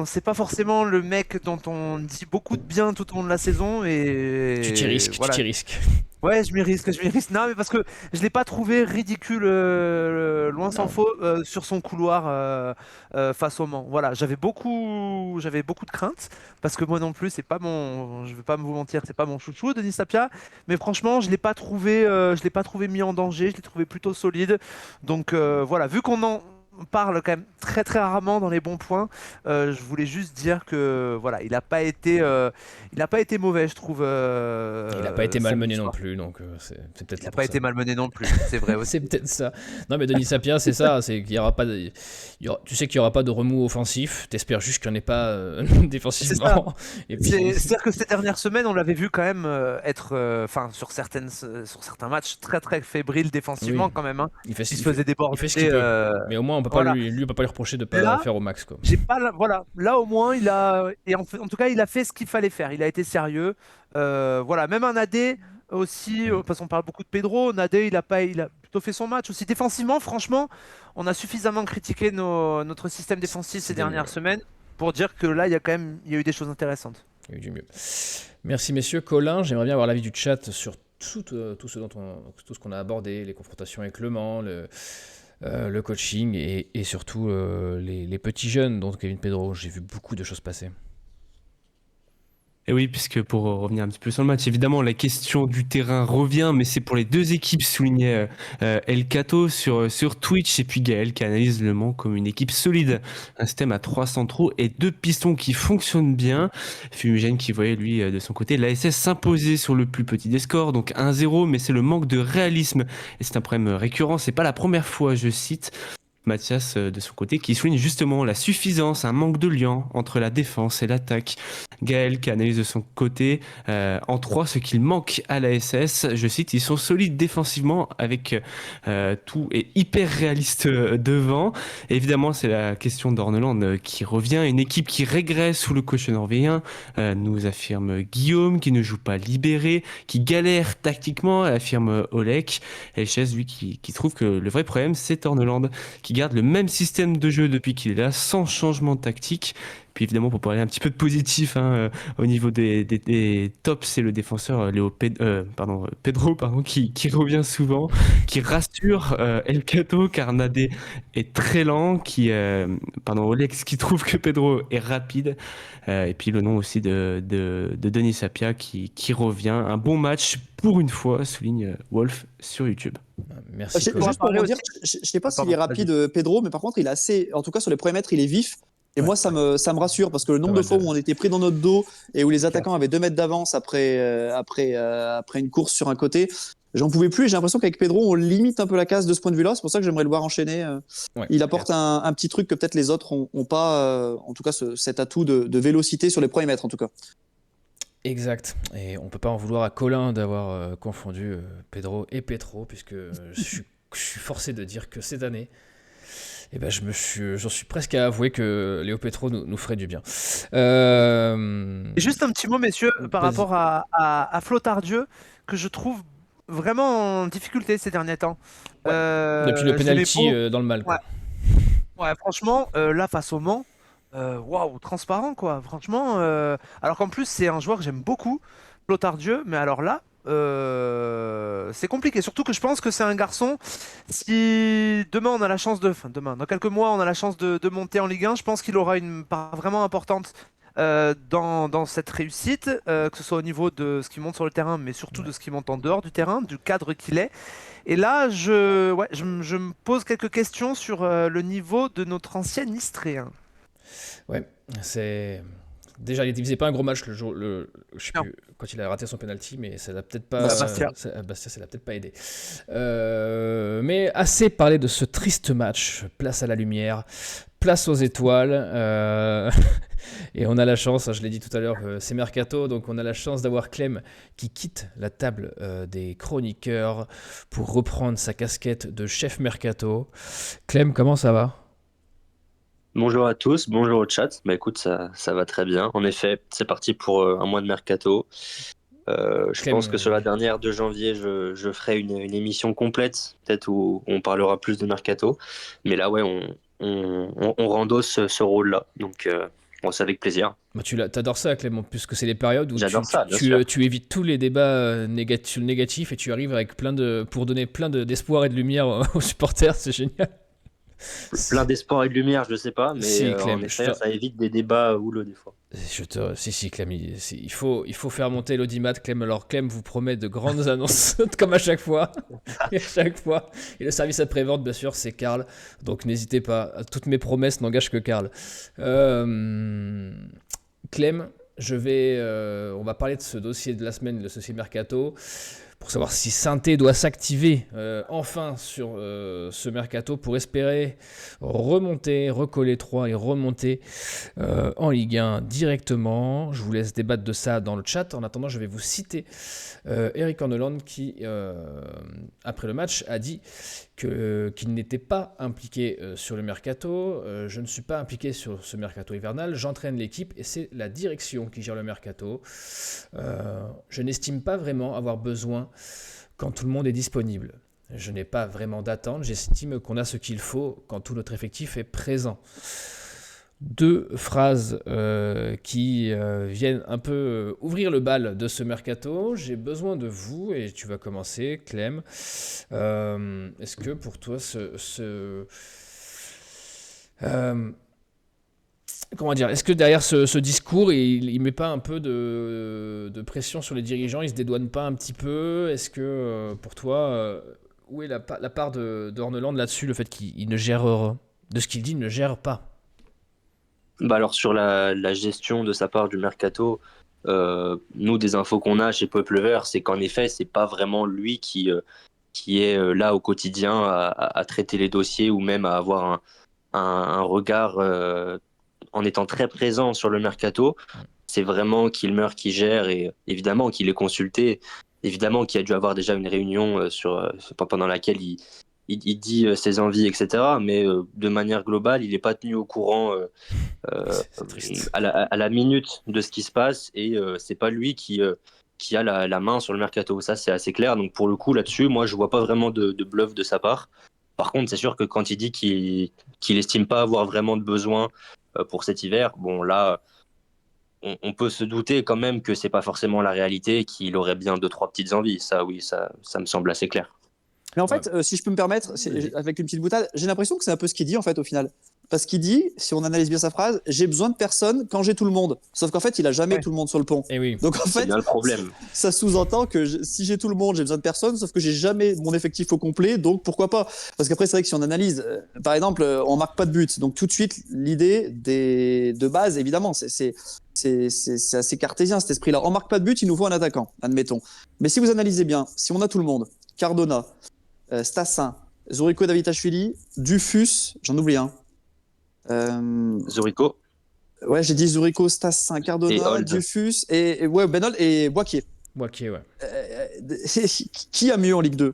S4: c'est pas forcément le mec dont on dit beaucoup de bien tout au long de la saison, et
S2: Tu t'y risques,
S4: voilà.
S2: tu t'y risques.
S4: Ouais, je m'y risque. Non, mais parce que je l'ai pas trouvé ridicule, loin s'en
S2: Non.
S4: faut, sur son couloir face au Mans. Voilà, j'avais beaucoup de craintes, parce que moi non plus, je vais pas vous mentir, c'est pas mon chouchou, Denis Sapia. Mais franchement, je l'ai pas trouvé mis en danger. Je l'ai trouvé plutôt solide. Donc voilà, vu qu'on en parle quand même très très rarement dans les bons points, je voulais juste dire que voilà, il a pas été mauvais, je trouve.
S2: Il n'a pas été malmené
S4: samedi
S2: non
S4: soir.
S2: plus, donc c'est peut-être
S4: Il n'a
S2: pour
S4: pas
S2: ça.
S4: été malmené non plus, c'est vrai aussi.
S2: C'est peut-être ça. Non, mais Denis Sapia, c'est ça. C'est qu'il y aura pas tu sais qu'il n'y aura pas de remous offensif. T'espères juste qu'il n'y en ait pas défensivement. Et puis,
S4: C'est-à-dire que ces dernières semaines, on l'avait vu quand même être, sur certains matchs, très très fébrile défensivement
S2: Oui.
S4: quand même.
S2: il fait,
S4: Il se
S2: il
S4: faisait
S2: fait- il fait ce qu'il
S4: déborder.
S2: peut. Mais au moins, on peut pas
S4: voilà.
S2: on peut pas lui reprocher de pas
S4: Là,
S2: faire au max, quoi.
S4: j'ai pas, voilà, là au moins en tout cas, il a fait ce qu'il fallait faire. Il a été sérieux. Voilà, même un AD aussi, parce qu'on parle beaucoup de Pedro. Nadé, il a plutôt fait son match aussi défensivement. Franchement, on a suffisamment critiqué notre système défensif ces
S2: C'était mieux,
S4: dernières
S2: ouais.
S4: semaines pour dire que là, il y a eu des choses intéressantes.
S2: Il y a eu du mieux. Merci messieurs. Colin, j'aimerais bien avoir l'avis du chat sur tout ce qu'on a abordé, les confrontations avec Le Mans, le coaching et surtout les petits jeunes dont Kevin Pedro. J'ai vu beaucoup de choses passer.
S5: Et oui, puisque pour revenir un petit peu sur le match, évidemment, la question du terrain revient, mais c'est pour les deux équipes, soulignait El Cato sur Twitch, et puis Gaël qui analyse Le Mans comme une équipe solide. Un système à 3 centraux et 2 pistons qui fonctionnent bien. Fumigène qui voyait, lui, de son côté, l'ASS s'imposer sur le plus petit des scores, donc 1-0, mais c'est le manque de réalisme. Et c'est un problème récurrent, c'est pas la première fois, je cite Mathias de son côté, qui souligne justement la suffisance, un manque de lien entre la défense et l'attaque. Gaël qui analyse de son côté en 3 ce qu'il manque à la SS. Je cite, ils sont solides défensivement avec tout est hyper réaliste devant. Et évidemment, c'est la question d'Orneland qui revient. Une équipe qui régresse sous le coach norvégien, nous affirme Guillaume, qui ne joue pas libéré, qui galère tactiquement, affirme Olek. Et Chess, lui, qui trouve que le vrai problème, c'est Orneland, qui garde le même système de jeu depuis qu'il est là, sans changement tactique. Puis évidemment, pour parler un petit peu de positif, au niveau des tops, c'est le défenseur Pedro, qui revient souvent, qui rassure El Cato, car Nadé est très lent, Olex qui trouve que Pedro est rapide, et puis le nom aussi de Denis Sapia qui revient. Un bon match pour une fois, souligne Wolf sur YouTube.
S2: Merci.
S3: Juste
S2: Colin.
S3: pour dire, je ne sais pas s'il est rapide, Pedro, mais par contre, il est assez, en tout cas sur les premiers mètres, il est vif. Et moi, ça me rassure parce que le nombre de fois où on était pris dans notre dos et où les attaquants avaient 2 mètres d'avance après une course sur un côté, j'en pouvais plus. Et j'ai l'impression qu'avec Pedro, on limite un peu la casse de ce point de vue-là. C'est pour ça que j'aimerais le voir enchaîner. Il apporte un petit truc que peut-être les autres ont pas, en tout cas cet atout de vélocité sur les premiers mètres, en tout cas.
S2: Exact. Et on peut pas en vouloir à Colin d'avoir confondu Pedro et Petro, puisque je suis forcé de dire que cette année, j'en suis presque à avouer que Léo Petro nous ferait du bien.
S4: Et juste un petit mot, messieurs, par
S2: Vas-y.
S4: rapport à Flo Tardieu, que je trouve vraiment en difficulté ces derniers temps.
S2: Depuis le
S4: Je l'aimais
S2: penalty dans le mal. Quoi.
S4: Ouais, franchement, là, face au Mans, waouh, transparent, quoi. Franchement, alors qu'en plus, c'est un joueur que j'aime beaucoup, Flo Tardieu, mais alors là, c'est compliqué. Surtout que je pense que c'est un garçon, si demain on a la chance dans quelques mois, on a la chance de monter en Ligue 1, je pense qu'il aura une part vraiment importante dans cette réussite, que ce soit au niveau de ce qui monte sur le terrain, mais surtout de ce qui monte en dehors du terrain, du cadre qu'il est. Et là, je me pose quelques questions sur le niveau de notre ancien Istréen.
S2: Ouais, c'est. Déjà, il faisait pas un gros match je sais
S4: Non.
S2: plus, quand il a raté son penalty, mais ça l'a peut-être pas.
S4: Bastia.
S2: Bastia, ça l'a peut-être pas aidé. Mais assez parlé de ce triste match. Place à la lumière, place aux étoiles. Et on a la chance, je l'ai dit tout à l'heure, c'est Mercato, donc on a la chance d'avoir Clem qui quitte la table des chroniqueurs pour reprendre sa casquette de chef Mercato. Clem, comment ça va ?
S6: Bonjour à tous, bonjour au chat. Bah écoute, ça va très bien. En effet, c'est parti pour un mois de mercato. Je
S2: Clem,
S6: pense que sur la dernière de janvier, je ferai une émission complète, peut-être où on parlera plus de mercato. Mais là, ouais, on rendosse ce rôle-là. Donc, bon, c'est avec plaisir.
S2: Bah, t'adores ça, Clément, puisque c'est les périodes où
S6: J'adore ça, bien sûr.
S2: tu évites tous les débats négatifs et tu arrives avec pour donner plein d'espoir et de lumière aux supporters, c'est génial.
S6: Plein d'espoir et de lumière, je sais pas, mais
S2: Si, Clem,
S6: en effet, ça évite des débats houleux des fois.
S2: Si, Clem, il faut faire monter l'audimat, Clem. Alors, Clem vous promet de grandes annonces, comme à chaque fois. Et à chaque fois. Et le service après-vente, bien sûr, c'est Karl. Donc, n'hésitez pas. Toutes mes promesses n'engagent que Karl. Clem, on va parler de ce dossier de la semaine, le dossier Mercato, pour savoir si Saint-Étienne doit s'activer enfin sur ce Mercato pour espérer recoller 3 et remonter en Ligue 1 directement. Je vous laisse débattre de ça dans le chat. En attendant, je vais vous citer Eric Horneland qui, après le match, a dit qu'il n'était pas impliqué sur le Mercato. Je ne suis pas impliqué sur ce Mercato hivernal. J'entraîne l'équipe et c'est la direction qui gère le Mercato. Je n'estime pas vraiment avoir besoin quand tout le monde est disponible. Je n'ai pas vraiment d'attente. J'estime qu'on a ce qu'il faut quand tout notre effectif est présent. 2 phrases qui viennent un peu ouvrir le bal de ce mercato. J'ai besoin de vous, et tu vas commencer, Clem. Est-ce que pour toi, comment dire, est-ce que derrière ce discours, il met pas un peu de pression sur les dirigeants, il se dédouane pas un petit peu? Est-ce que pour toi, où est la part de Horneland là-dessus, le fait qu'il ne gère, de ce qu'il dit, il ne gère pas?
S6: Bah alors sur la gestion de sa part du mercato, nous des infos qu'on a chez Peuple Vert, c'est qu'en effet c'est pas vraiment lui qui est là au quotidien à traiter les dossiers ou même à avoir un regard en étant très présent sur le mercato. C'est vraiment Kilmer qui gère et évidemment qu'il est consulté, évidemment qu'il a dû avoir déjà une réunion pendant laquelle il dit ses envies, etc. Mais de manière globale, il n'est pas tenu au courant à la minute de ce qui se passe et c'est pas lui qui a la main sur le mercato. Ça, c'est assez clair. Donc pour le coup, là-dessus, moi, je vois pas vraiment de bluff de sa part. Par contre, c'est sûr que quand il dit qu'il estime pas avoir vraiment de besoin pour cet hiver. Bon, là, on peut se douter quand même que c'est pas forcément la réalité, qu'il aurait bien 2-3 petites envies. Ça, oui, ça me semble assez clair.
S3: Mais en fait, si je peux me permettre, avec une petite boutade, j'ai l'impression que c'est un peu ce qu'il dit en fait au final. Parce qu'il dit, si on analyse bien sa phrase, j'ai besoin de personne quand j'ai tout le monde. Sauf qu'en fait, il a jamais tout le monde sur le pont.
S2: Et oui.
S3: Donc en
S6: C'est
S3: fait,
S6: bien le problème.
S3: ça sous-entend que si j'ai tout le monde, j'ai besoin de personne, sauf que j'ai jamais mon effectif au complet, donc pourquoi pas? Parce qu'après, c'est vrai que si on analyse, par exemple, on marque pas de but, donc tout de suite, l'idée de base, évidemment, c'est assez cartésien cet esprit-là. On marque pas de but, il nous faut un attaquant, admettons. Mais si vous analysez bien, si on a tout le monde, Cardona, Stassin, Zoriko Davitashvili, Dufus, j'en oublie un.
S6: Zorico
S3: Ouais, j'ai dit Zoriko, Stassin,
S6: et
S3: Cardona,
S6: Holt.
S3: Dufus et ouais, Benol et Boakier.
S2: Boakier, ouais.
S3: Qui a mieux en Ligue 2?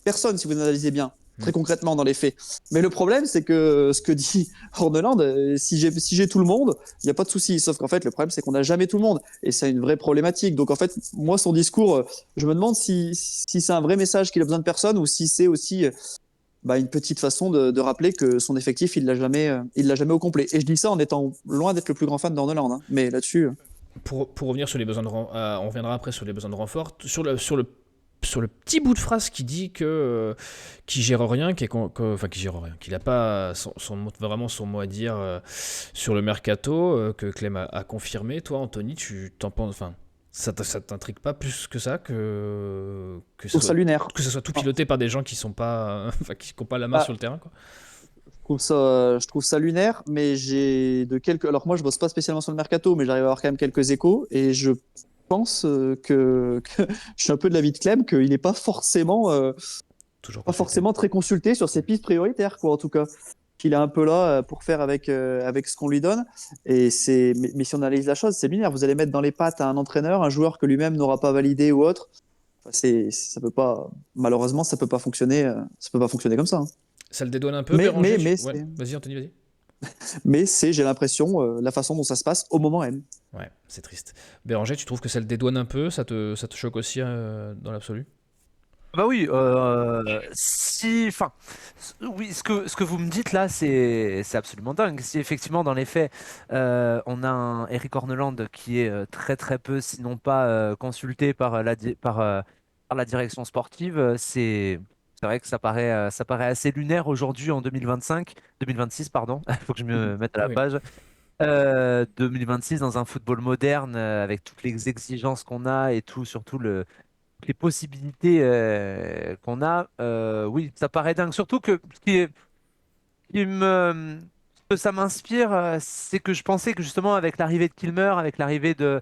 S3: Personne, si vous analysez bien, très concrètement dans les faits. Mais le problème, c'est que ce que dit Horneland, si j'ai tout le monde, il n'y a pas de souci. Sauf qu'en fait, le problème, c'est qu'on n'a jamais tout le monde. Et c'est une vraie problématique. Donc en fait, moi, son discours, je me demande si c'est un vrai message qu'il a besoin de personne ou si c'est aussi une petite façon de rappeler que son effectif, il l'a jamais au complet. Et je dis ça en étant loin d'être le plus grand fan d'Horneland. Hein. Mais là-dessus...
S2: Pour revenir sur les besoins de on reviendra après sur les besoins de renfort. Sur le petit bout de phrase qui dit que qui gère rien, qu'il n'a pas vraiment son mot à dire sur le mercato, que Clem a confirmé. Toi, Anthony, tu t'en penses, enfin, ça t'intrigue pas plus que ça que
S3: Je trouve ça lunaire.
S2: que ça soit tout piloté par des gens qui sont pas, qui n'ont pas la main sur le terrain, quoi.
S3: Je trouve ça lunaire, mais alors moi je bosse pas spécialement sur le mercato, mais j'arrive à avoir quand même quelques échos et je pense que je suis un peu de l'avis de Clem qu'il n'est pas forcément très consulté sur ses pistes prioritaires, quoi, en tout cas. Qu'il est un peu là pour faire avec ce qu'on lui donne. Mais si on analyse la chose, c'est lunaire. Vous allez mettre dans les pattes à un entraîneur, un joueur que lui-même n'aura pas validé ou autre. Ça peut pas, malheureusement, ça peut pas fonctionner comme ça. Hein.
S2: Ça le dédouane un peu,
S3: mais
S2: ouais. Vas-y, Anthony, vas-y.
S3: Mais j'ai l'impression, la façon dont ça se passe au moment même.
S2: Ouais, c'est triste. Béranger, tu trouves que ça le dédouane un peu? Ça te choque aussi dans l'absolu?
S4: Bah oui, oui, ce que vous me dites là, c'est absolument dingue. Si effectivement, dans les faits, on a un Eric Horneland qui est très très peu, sinon pas consulté par la direction sportive, c'est vrai que ça paraît assez lunaire aujourd'hui en 2026, pardon. Il faut que je me mette à la
S2: Oui.
S4: page. 2026 dans un football moderne avec toutes les exigences qu'on a et tout, surtout les possibilités qu'on a, oui, ça paraît dingue. Surtout que ce que ça m'inspire, c'est que je pensais que justement avec l'arrivée de Kilmer, avec l'arrivée de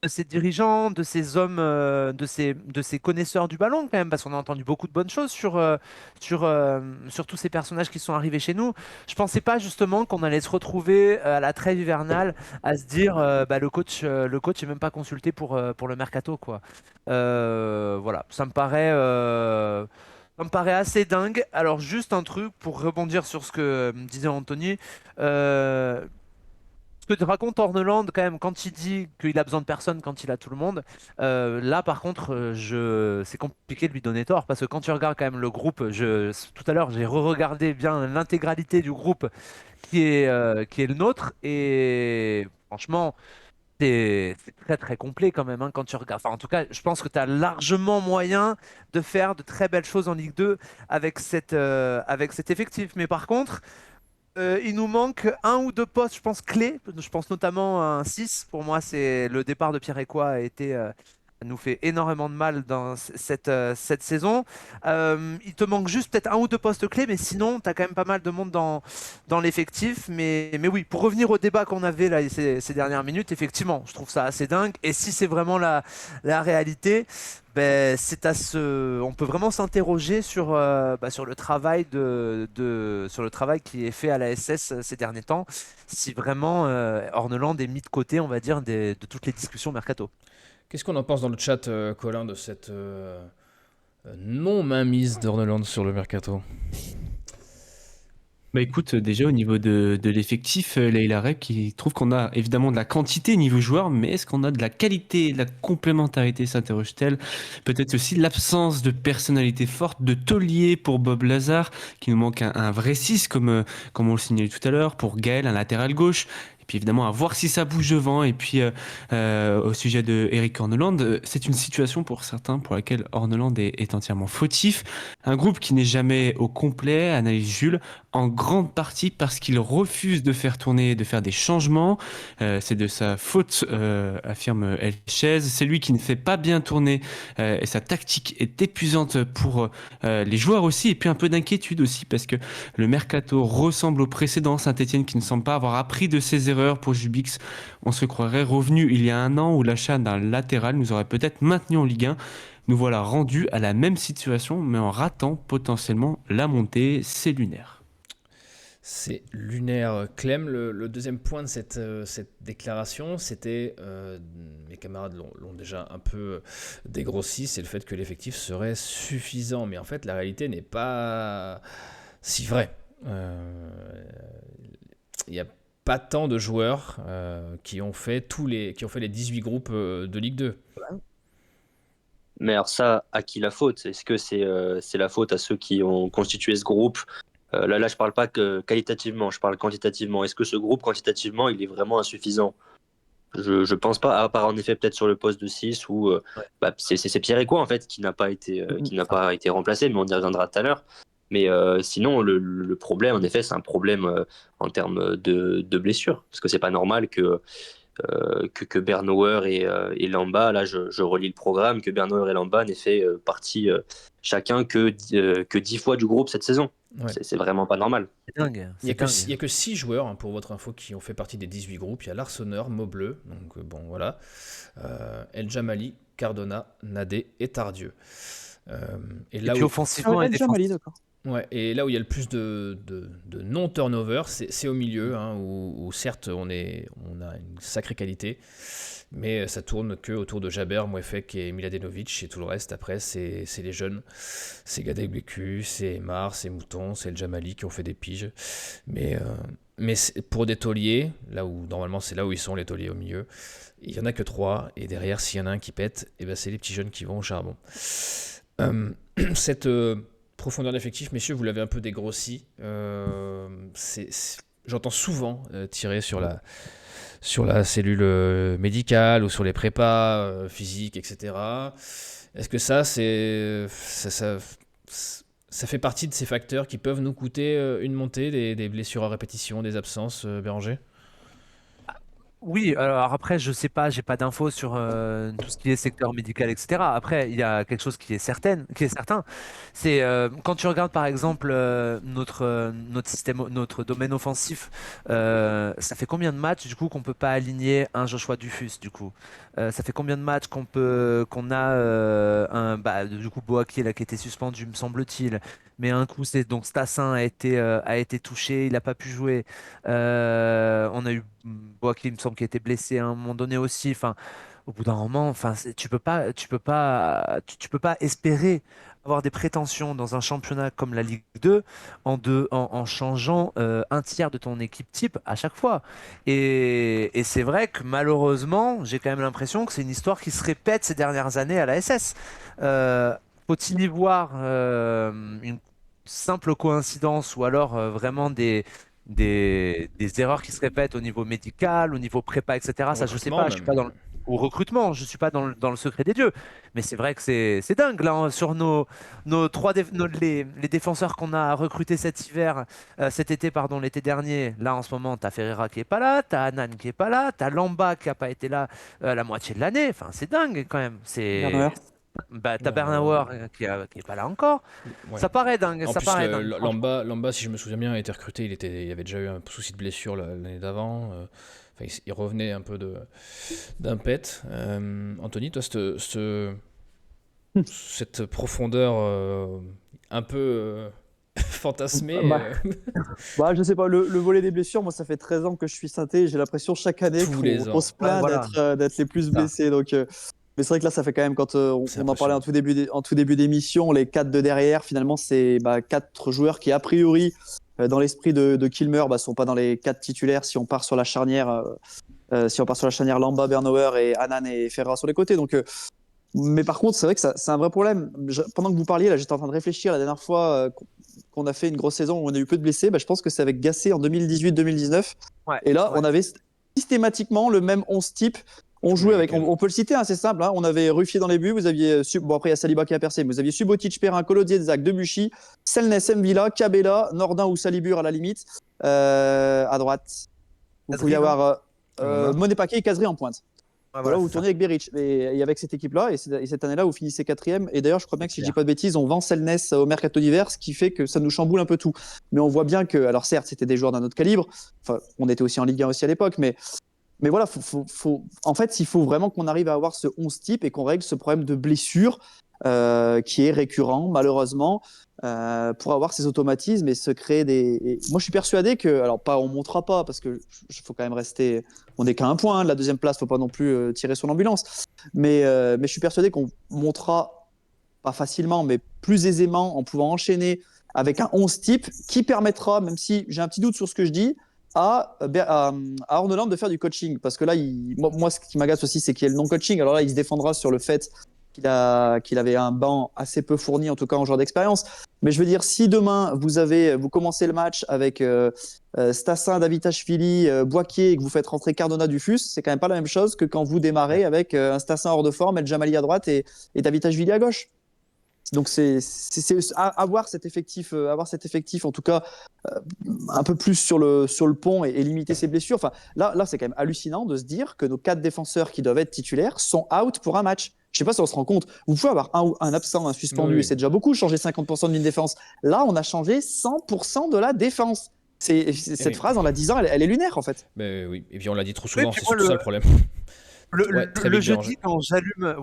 S4: ces dirigeants, de ces hommes, de ces connaisseurs du ballon quand même, parce qu'on a entendu beaucoup de bonnes choses sur tous ces personnages qui sont arrivés chez nous. Je pensais pas justement qu'on allait se retrouver à la trêve hivernale à se dire le coach est même pas consulté pour le mercato quoi. Voilà, ça me paraît assez dingue. Alors juste un truc pour rebondir sur ce que me disait Anthony. Euh, Ce que raconte Horneland quand même quand il dit qu'il a besoin de personne quand il a tout le monde, là par contre c'est compliqué de lui donner tort parce que quand tu regardes quand même le groupe, tout à l'heure j'ai re-regardé bien l'intégralité du groupe qui est le nôtre et franchement c'est très très complet quand même hein, quand tu regardes. Enfin, en tout cas, je pense que tu as largement moyen de faire de très belles choses en Ligue 2 avec cet effectif. Mais par contre, il nous manque un ou deux postes, je pense, clés. Je pense notamment à un 6. Pour moi, c'est le départ de Pierre Ecois nous fait énormément de mal dans cette saison. Il te manque juste peut-être un ou deux postes clés, mais sinon, tu as quand même pas mal de monde dans l'effectif. Mais oui, pour revenir au débat qu'on avait là, ces dernières minutes, effectivement, je trouve ça assez dingue. Et si c'est vraiment la réalité, ben, on peut vraiment s'interroger sur le travail sur le travail qui est fait à la SS ces derniers temps, si vraiment Horneland est mis de côté, on va dire, de toutes les discussions mercato.
S2: Qu'est-ce qu'on en pense dans le chat, Colin, de cette non-mainmise d'Horneland sur le mercato?
S5: Bah écoute, déjà au niveau de l'effectif, Leïla Rep qui trouve qu'on a évidemment de la quantité niveau joueur, mais est-ce qu'on a de la qualité, de la complémentarité, s'interroge-t-elle. Peut-être aussi l'absence de personnalité forte, de taulier pour Bob Lazar, qui nous manque un vrai 6 comme on le signalait tout à l'heure, pour Gaël, un latéral gauche. Et puis évidemment, à voir si ça bouge devant. Et puis au sujet de Eric Horneland, c'est une situation pour certains pour laquelle Horneland est entièrement fautif. Un groupe qui n'est jamais au complet, analyse Jules, en grande partie parce qu'il refuse de faire tourner, de faire des changements. C'est de sa faute, affirme Elchez. C'est lui qui ne fait pas bien tourner et sa tactique est épuisante pour les joueurs aussi. Et puis un peu d'inquiétude aussi parce que le mercato ressemble au précédent. Saint-Etienne qui ne semble pas avoir appris de ses erreurs. Pour Jubix, on se croirait revenu il y a un an où l'achat d'un latéral nous aurait peut-être maintenu en Ligue 1. Nous voilà rendus à la même situation, mais en ratant potentiellement la montée. C'est lunaire.
S2: C'est lunaire. Clem, le deuxième point de cette déclaration, c'était, mes camarades l'ont déjà un peu dégrossi, c'est le fait que l'effectif serait suffisant. Mais en fait, la réalité n'est pas si vraie. Il n'y a pas tant de joueurs qui ont fait les 18 groupes de Ligue 2.
S6: Mais alors ça, à qui la faute? Est-ce que c'est la faute à ceux qui ont constitué ce groupe? Là, je parle pas que qualitativement, je parle quantitativement. Est-ce que ce groupe, quantitativement, il est vraiment insuffisant? Je pense pas, à part en effet peut-être sur le poste de 6 où c'est Pierre Eco en fait qui n'a pas été remplacé, mais on y reviendra tout à l'heure. Mais sinon, le problème, en effet, c'est un problème en termes de blessures. Parce que c'est pas normal que Bernauer et Lamba, là je relis le programme, que Bernauer et Lamba n'aient fait partie chacun que 10 fois du groupe cette saison.
S2: Ouais.
S6: C'est vraiment pas normal.
S4: C'est dingue.
S2: Il n'y a que 6 joueurs, hein, pour votre info, qui ont fait partie des 18 groupes. Il y a Larsonneur, Maubleu, donc bon voilà, El Jamali, Cardona, Nadé et Tardieu.
S4: Et puis offensivement et
S3: Jamali,
S4: défensivement.
S3: d'accord.
S2: Ouais, et là où il y a le plus de non-turnover, c'est au milieu, hein, où certes on a une sacrée qualité, mais ça tourne que autour de Jaber, Mouefek et Miladenovic, et tout le reste après c'est les jeunes, c'est Gadek Bécu, c'est Emar, c'est Mouton, c'est El Jamali qui ont fait des piges, mais pour des tauliers, là où normalement c'est là où ils sont les tauliers au milieu, il y en a que 3, et derrière s'il y en a un qui pète, et ben c'est les petits jeunes qui vont au charbon. Cette profondeur d'effectif, messieurs, vous l'avez un peu dégrossi. J'entends souvent tirer sur la cellule médicale ou sur les prépas physiques, etc. Est-ce que ça fait partie de ces facteurs qui peuvent nous coûter une montée, des blessures à répétition, des absences, Béranger?
S4: Oui, alors après, je sais pas, j'ai pas d'infos sur tout ce qui est secteur médical, etc. Après, il y a quelque chose qui est certain, c'est quand tu regardes par exemple notre système, notre domaine offensif, ça fait combien de matchs du coup qu'on peut pas aligner un Joshua Dufus du coup? Ça fait combien de matchs qu'on a du coup Boakier là qui était suspendu, me semble-t-il, mais un coup c'est donc Stassin a été touché, il a pas pu jouer. On a eu Boakier, il me semble, qui était blessé à un moment donné aussi. Enfin, au bout d'un moment, enfin, tu peux pas espérer avoir des prétentions dans un championnat comme la Ligue 2 en changeant un tiers de ton équipe type à chaque fois. Et c'est vrai que malheureusement, j'ai quand même l'impression que c'est une histoire qui se répète ces dernières années à la SS. Faut-il y voir une simple coïncidence ou alors vraiment des erreurs qui se répètent au niveau médical, au niveau prépa, etc. Ça, je sais pas, je suis pas dans le au recrutement, je suis pas dans le secret des dieux. Mais c'est vrai que c'est dingue là hein, sur les défenseurs qu'on a recrutés cet été, pardon, l'été dernier. Là en ce moment, t'as Ferreira qui est pas là, t'as Anan qui est pas là, t'as Lamba qui a pas été là la moitié de l'année. Enfin, c'est dingue quand même.
S3: Bernauer.
S4: T'as Bernauer qui est pas là encore.
S2: Ouais.
S4: Ça paraît dingue.
S2: En
S4: Ça
S2: plus,
S4: paraît dingue.
S2: Lamba, si je me souviens bien, a été recruté. Il avait déjà eu un souci de blessure l'année d'avant. Il revenait un peu d'un pet. Anthony, toi, cette profondeur un peu fantasmée.
S3: Je sais pas, le volet des blessures, moi ça fait 13 ans que je suis synthé, j'ai l'impression chaque année
S2: Tous les ans.
S3: qu'on se plaint
S4: Voilà.
S3: d'être les plus
S4: Ça.
S3: blessés. Donc, mais c'est vrai que là, ça fait quand même, quand
S2: C'est
S3: on en parlait
S2: impressionnant.
S3: en tout début d'émission, les 4 de derrière, finalement, c'est 4 joueurs qui, a priori, dans l'esprit de Kilmer, sont pas dans les 4 titulaires si on part sur la charnière. Lamba, Bernauer et Hanan et Ferreira sur les côtés. Donc, mais par contre, c'est vrai que c'est un vrai problème. Pendant que vous parliez, là, j'étais en train de réfléchir la dernière fois qu'on a fait une grosse saison où on a eu peu de blessés. Je pense que c'est avec Gasset en 2018-2019.
S4: Ouais,
S3: Et là,
S4: ouais.
S3: on avait systématiquement le même 11 type. On jouait avec, on peut le citer, hein, c'est simple. Hein, on avait Ruffier dans les buts. Vous aviez, après il y a Saliba qui a percé, mais vous aviez Subotic, Perrin, Kolodzi, Zach, Debuchy, Selnes, Mvila, Cabella, Nordin ou Salibur à la limite. À droite, vous
S4: Kazri,
S3: pouviez avoir
S2: Voilà.
S3: Monet Paquet et Kazri en pointe.
S4: Ouais,
S3: Voilà,
S4: c'est
S3: vous
S4: ça.
S3: tournez avec Beric. Et avec cette équipe-là, et cette année-là, vous finissez 4e. Et d'ailleurs, je crois bien que si je dis pas de bêtises, on vend Selnes au mercato d'hiver, ce qui fait que ça nous chamboule un peu tout. Mais on voit bien que, alors certes, c'était des joueurs d'un autre calibre. Enfin, on était aussi en Ligue 1 aussi à l'époque, mais voilà, en fait, il faut vraiment qu'on arrive à avoir ce 11 type et qu'on règle ce problème de blessure qui est récurrent, malheureusement, pour avoir ces automatismes et se créer des. Et moi, je suis persuadé que, alors, pas, on montera pas parce que faut quand même rester. On n'est qu'à un point, hein, de la deuxième place, faut pas non plus tirer sur l'ambulance. Mais je suis persuadé qu'on montera, pas facilement, mais plus aisément en pouvant enchaîner avec un 11 type qui permettra, même si j'ai un petit doute sur ce que je dis, à Orneland de faire du coaching. Parce que là, moi, ce qui m'agace aussi, c'est qu'il y a le non-coaching. Alors là, il se défendra sur le fait qu'il avait un banc assez peu fourni, en tout cas en joueur d'expérience. Mais je veux dire, si demain, vous commencez le match avec Stassin, Davitashvili, Boaké, et que vous faites rentrer Cardona, Dufus, c'est quand même pas la même chose que quand vous démarrez avec un Stassin hors de forme, El Jamali à droite et Davitashvili à gauche. Donc c'est avoir cet effectif, en tout cas un peu plus sur le pont et limiter ses blessures. Enfin, là c'est quand même hallucinant de se dire que nos 4 défenseurs qui doivent être titulaires sont out pour un match. Je sais pas si on se rend compte. Vous pouvez avoir un absent, un suspendu,
S2: Oui.
S3: et c'est déjà beaucoup. Changer 50% de ligne défense. Là, on a changé 100% de la défense. Cette phrase, en la disant, elle est lunaire en fait.
S2: Mais oui, et puis on l'a dit trop
S4: Oui,
S2: souvent,
S4: puis
S2: c'est
S4: moi,
S2: surtout ça le problème. Ouais, très
S4: le
S2: vite, Georges.
S4: jeudi, quand j'allume,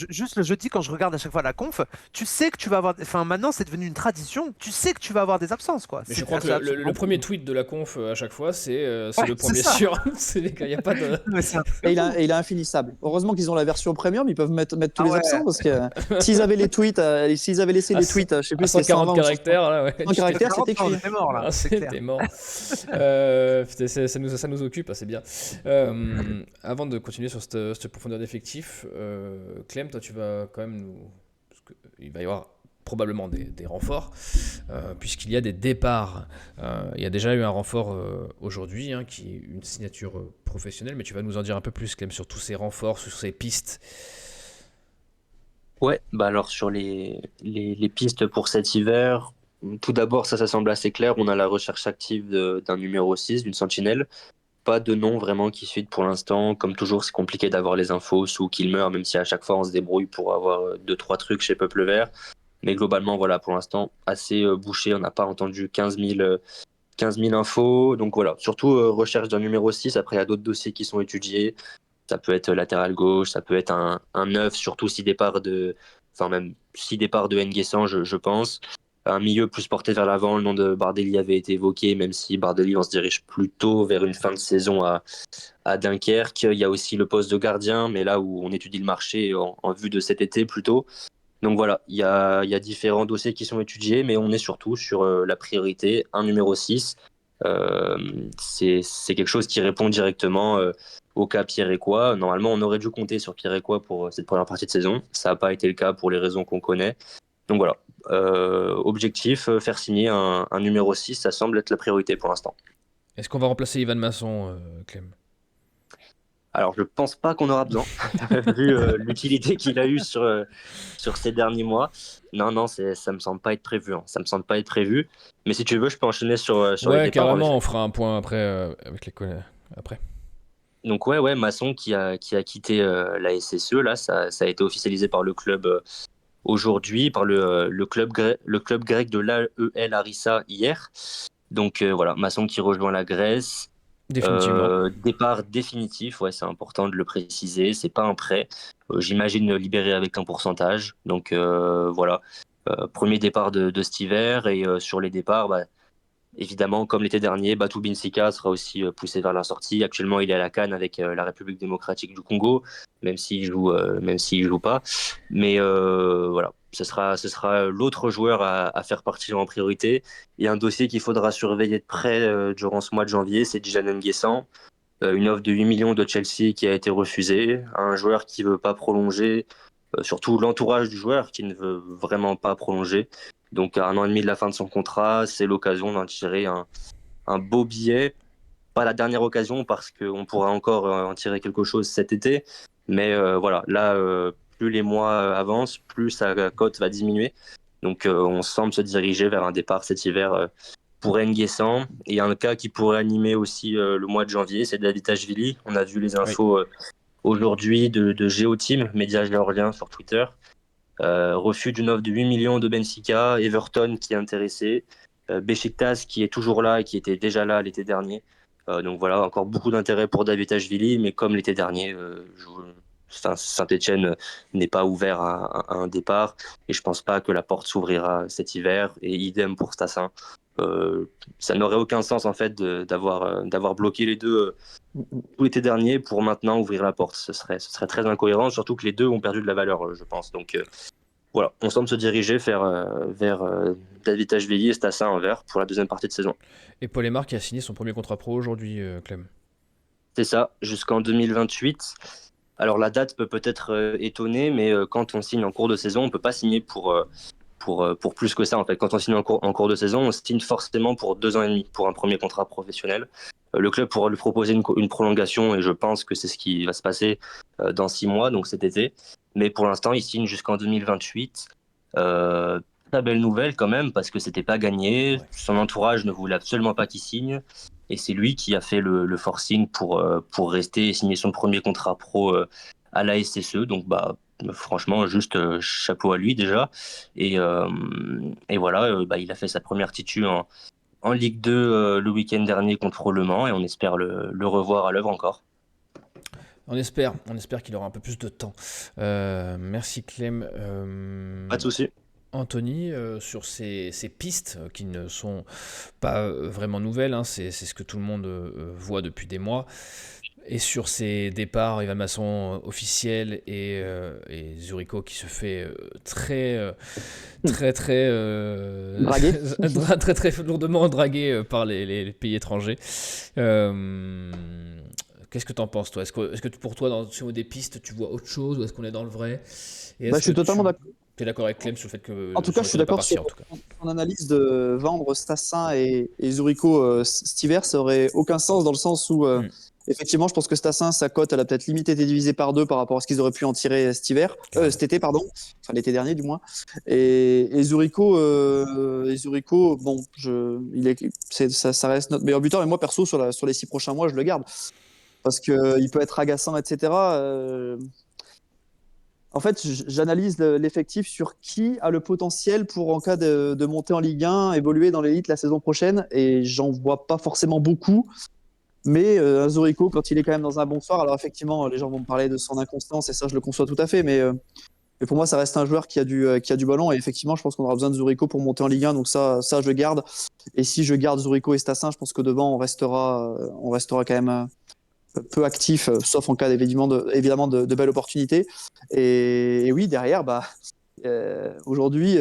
S4: juste le jeudi, quand je regarde à chaque fois la conf, tu sais que tu vas avoir. Enfin, maintenant, c'est devenu une tradition. Tu sais que tu vas avoir des absences, quoi.
S2: Mais je crois que le premier tweet de la conf à chaque fois, c'est le point
S4: c'est ça.
S2: blessure. C'est les gars, il n'y a pas de.
S4: Mais c'est un truc
S3: Et
S4: de fou.
S3: il est infinissable. Heureusement qu'ils ont la version premium, ils peuvent mettre tous
S4: Ah
S3: les
S4: ouais.
S3: absents parce que s'ils avaient les tweets, s'ils avaient laissé les tweets, je sais
S2: À
S3: plus, c'était
S2: 140
S3: 120 ou
S2: caractères, là, ouais.
S3: 100 caractères, c'était
S4: 40 ans,
S3: cuit.
S4: on est mort là.
S2: Ah,
S4: C'est clair.
S2: c'était mort. Putain, ça nous occupe, c'est bien. Avant de continuer sur cette profondeur d'effectif, Clem, toi tu vas quand même nous... Parce qu'il va y avoir probablement des renforts, puisqu'il y a des départs. Il y a déjà eu un renfort aujourd'hui, hein, qui est une signature professionnelle, mais tu vas nous en dire un peu plus, Clem, sur tous ces renforts, sur ces pistes.
S6: Ouais, alors sur les pistes pour cet hiver, tout d'abord, ça semble assez clair. On a la recherche active d'un numéro 6, d'une sentinelle. Pas de nom vraiment qui suit pour l'instant. Comme toujours, c'est compliqué d'avoir les infos sous Kilmer, même si à chaque fois on se débrouille pour avoir 2-3 trucs chez Peuple Vert. Mais globalement, voilà, pour l'instant, assez bouché. On n'a pas entendu 15 000 infos. Donc voilà, surtout recherche d'un numéro 6. Après, il y a d'autres dossiers qui sont étudiés. Ça peut être latéral gauche, ça peut être un 9, surtout si départ de N'Guessan, je pense. Un milieu plus porté vers l'avant, le nom de Bardelli avait été évoqué, même si Bardelli, on se dirige plutôt vers une fin de saison à Dunkerque. Il y a aussi le poste de gardien, mais là où on étudie le marché en vue de cet été plutôt. Donc voilà, il y a différents dossiers qui sont étudiés, mais on est surtout sur la priorité, un numéro 6. C'est quelque chose qui répond directement au cas Pierre-Écois. Normalement, on aurait dû compter sur Pierre-Écois pour cette première partie de saison. Ça n'a pas été le cas pour les raisons qu'on connaît. Donc voilà, objectif, faire signer un numéro 6, ça semble être la priorité pour l'instant.
S2: Est-ce qu'on va remplacer Ivan Masson, Clem?
S6: Alors, je pense pas qu'on aura besoin, vu l'utilité qu'il a eue sur ces derniers mois. Non, ça me semble pas être prévu. Hein. Ça me semble pas être prévu. Mais si tu veux, je peux enchaîner sur les
S2: Ouais,
S6: départs.
S2: carrément, on fera un point après avec les collègues. Après.
S6: Donc ouais, Masson qui a quitté la SSE, là, ça a été officialisé par le club aujourd'hui, par le club grec de l'AEL Arissa hier. Donc voilà, Masson qui rejoint la Grèce.
S2: Définitivement.
S6: Départ définitif, ouais, c'est important de le préciser. C'est pas un prêt. J'imagine libéré avec un pourcentage. Donc voilà, premier départ de cet hiver. Et sur les départs, évidemment, comme l'été dernier, Batou Binsika sera aussi poussé vers la sortie. Actuellement, il est à la CAN avec la République démocratique du Congo, même s'il joue pas. Mais voilà, ce sera l'autre joueur à faire partir en priorité. Et un dossier qu'il faudra surveiller de près durant ce mois de janvier, c'est Djinan N'Guessan. Une offre de 8 millions de Chelsea qui a été refusée. Un joueur qui ne veut pas prolonger, surtout l'entourage du joueur qui ne veut vraiment pas prolonger. Donc à 1 an et demi de la fin de son contrat, c'est l'occasion d'en tirer un beau billet. Pas la dernière occasion parce qu'on pourra encore en tirer quelque chose cet été. Mais voilà, là, plus les mois avancent, plus sa cote va diminuer. Donc on semble se diriger vers un départ cet hiver pour N'Guessan. Et un cas qui pourrait animer aussi le mois de janvier, c'est David Ashvili. On a vu les
S2: Oui.
S6: infos aujourd'hui de GeoTeam, média géorgien sur Twitter. Refus d'une offre de 8 millions de Benfica, Everton qui est intéressé, Beşiktaş qui est toujours là et qui était déjà là l'été dernier. Donc voilà, encore beaucoup d'intérêt pour David Ashvili, mais comme l'été dernier, Saint-Etienne n'est pas ouvert à un départ et je pense pas que la porte s'ouvrira cet hiver et idem pour Stassin. Ça n'aurait aucun sens en fait d'avoir bloqué les deux tout l'été dernier pour maintenant ouvrir la porte. Ce serait très incohérent, surtout que les deux ont perdu de la valeur, je pense. Donc voilà, on semble se diriger vers David Ashvili et Stassin en vert pour la deuxième partie de saison.
S2: Et Paul Aymar qui a signé son premier contrat pro aujourd'hui, Clem.
S6: C'est ça, jusqu'en 2028. Alors la date peut-être étonner, mais quand on signe en cours de saison, on ne peut pas signer pour plus que ça. En fait, quand on signe en cours de saison, on signe forcément pour 2 ans et demi pour un premier contrat professionnel. Le club pourra lui proposer une prolongation et je pense que c'est ce qui va se passer dans 6 mois, donc cet été. Mais pour l'instant, il signe jusqu'en 2028. Très belle nouvelle quand même parce que c'était pas gagné.
S2: Ouais.
S6: Son entourage ne voulait absolument pas qu'il signe. Et c'est lui qui a fait le forcing pour rester et signer son premier contrat pro à la SSE. Donc, franchement, juste chapeau à lui déjà. Et voilà, il a fait sa première titu en Ligue 2 le week-end dernier contre Le Mans et on espère le revoir à l'œuvre encore.
S2: On espère qu'il aura un peu plus de temps. Merci Clem.
S6: Pas de souci.
S2: Anthony, sur ces pistes qui ne sont pas vraiment nouvelles, hein, c'est ce que tout le monde voit depuis des mois, et sur ces départs, Ivan Masson officiel et Zurico qui se fait très
S3: Dragué.
S2: très lourdement dragué par les pays étrangers. Qu'est-ce que t'en penses, toi? Est-ce que pour toi, sur des pistes, tu vois autre chose, ou est-ce qu'on est dans le vrai? Et
S3: Je suis totalement d'accord.
S2: Tu es d'accord avec Clem sur le fait que
S3: En tout cas, je suis
S2: Zurico n'est pas
S3: d'accord
S2: parti,
S3: sur
S2: en tout cas.
S3: ton analyse de vendre Stassin et Zurico cet hiver. Ça aurait aucun sens dans le sens où, effectivement, je pense que Stassin, sa cote, elle a peut-être limite été divisée par 2 par rapport à ce qu'ils auraient pu en tirer cet été, pardon. Enfin, l'été dernier, du moins. Et Zurico, bon, ça reste notre meilleur buteur. Mais moi, perso, sur les 6 prochains mois, je le garde. Parce qu'il peut être agaçant, etc. En fait, j'analyse l'effectif sur qui a le potentiel pour, en cas de montée en Ligue 1, évoluer dans l'élite la saison prochaine. Et j'en vois pas forcément beaucoup. Mais Zurico, quand il est quand même dans un bon soir, alors effectivement, les gens vont me parler de son inconstance, et ça, je le conçois tout à fait. Mais pour moi, ça reste un joueur qui a du ballon. Et effectivement, je pense qu'on aura besoin de Zurico pour monter en Ligue 1. Donc ça, je le garde. Et si je garde Zurico et Stassin, je pense que devant, on restera quand même peu actif, sauf en cas évidemment de belles opportunités. Et oui, derrière, aujourd'hui,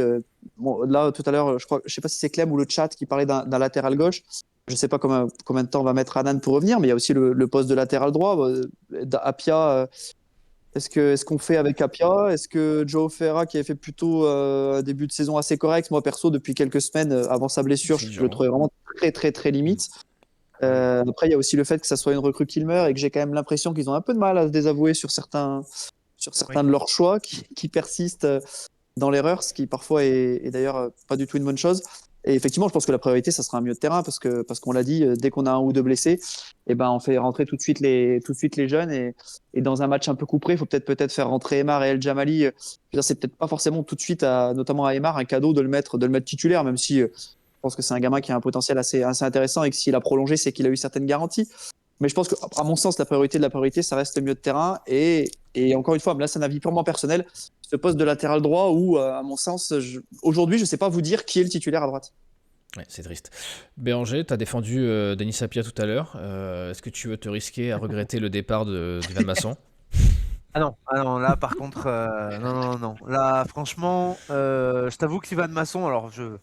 S3: là tout à l'heure, je sais pas si c'est Clem ou le chat qui parlait d'un latéral gauche. Je sais pas combien de temps va mettre Anan pour revenir, mais il y a aussi le poste de latéral droit. Apia, est-ce qu'on fait avec Apia? Est-ce que Joao Ferreira, qui avait fait plutôt un début de saison assez correct, moi perso depuis quelques semaines avant sa blessure, je le trouvais vraiment très très très limite. Après, il y a aussi le fait que ça soit une recrue Kilmer et que j'ai quand même l'impression qu'ils ont un peu de mal à se désavouer sur certains de leurs choix qui persistent dans l'erreur, ce qui parfois est d'ailleurs pas du tout une bonne chose. Et effectivement, je pense que la priorité, ça sera un milieu de terrain parce qu'on l'a dit, dès qu'on a un ou deux blessés, on fait rentrer tout de suite les jeunes et dans un match un peu couperé, il faut peut-être faire rentrer Aymar et El Djamali. C'est peut-être pas forcément tout de suite, notamment à Aymar, un cadeau de le mettre titulaire, même si je pense que c'est un gamin qui a un potentiel assez intéressant et que s'il a prolongé, c'est qu'il a eu certaines garanties. Mais je pense qu'à mon sens, la priorité de la priorité, ça reste le milieu de terrain. Et encore une fois, là, c'est un avis purement personnel. Ce poste de latéral droit où, à mon sens, aujourd'hui, je ne sais pas vous dire qui est le titulaire à droite.
S2: Ouais, c'est triste. Béranger, tu as défendu Denis Apia tout à l'heure. Est-ce que tu veux te risquer à regretter le départ d'Ivan Masson?
S4: Ah non, là par contre, non, non, non. Là, franchement, je t'avoue qu'Ivan Masson, alors je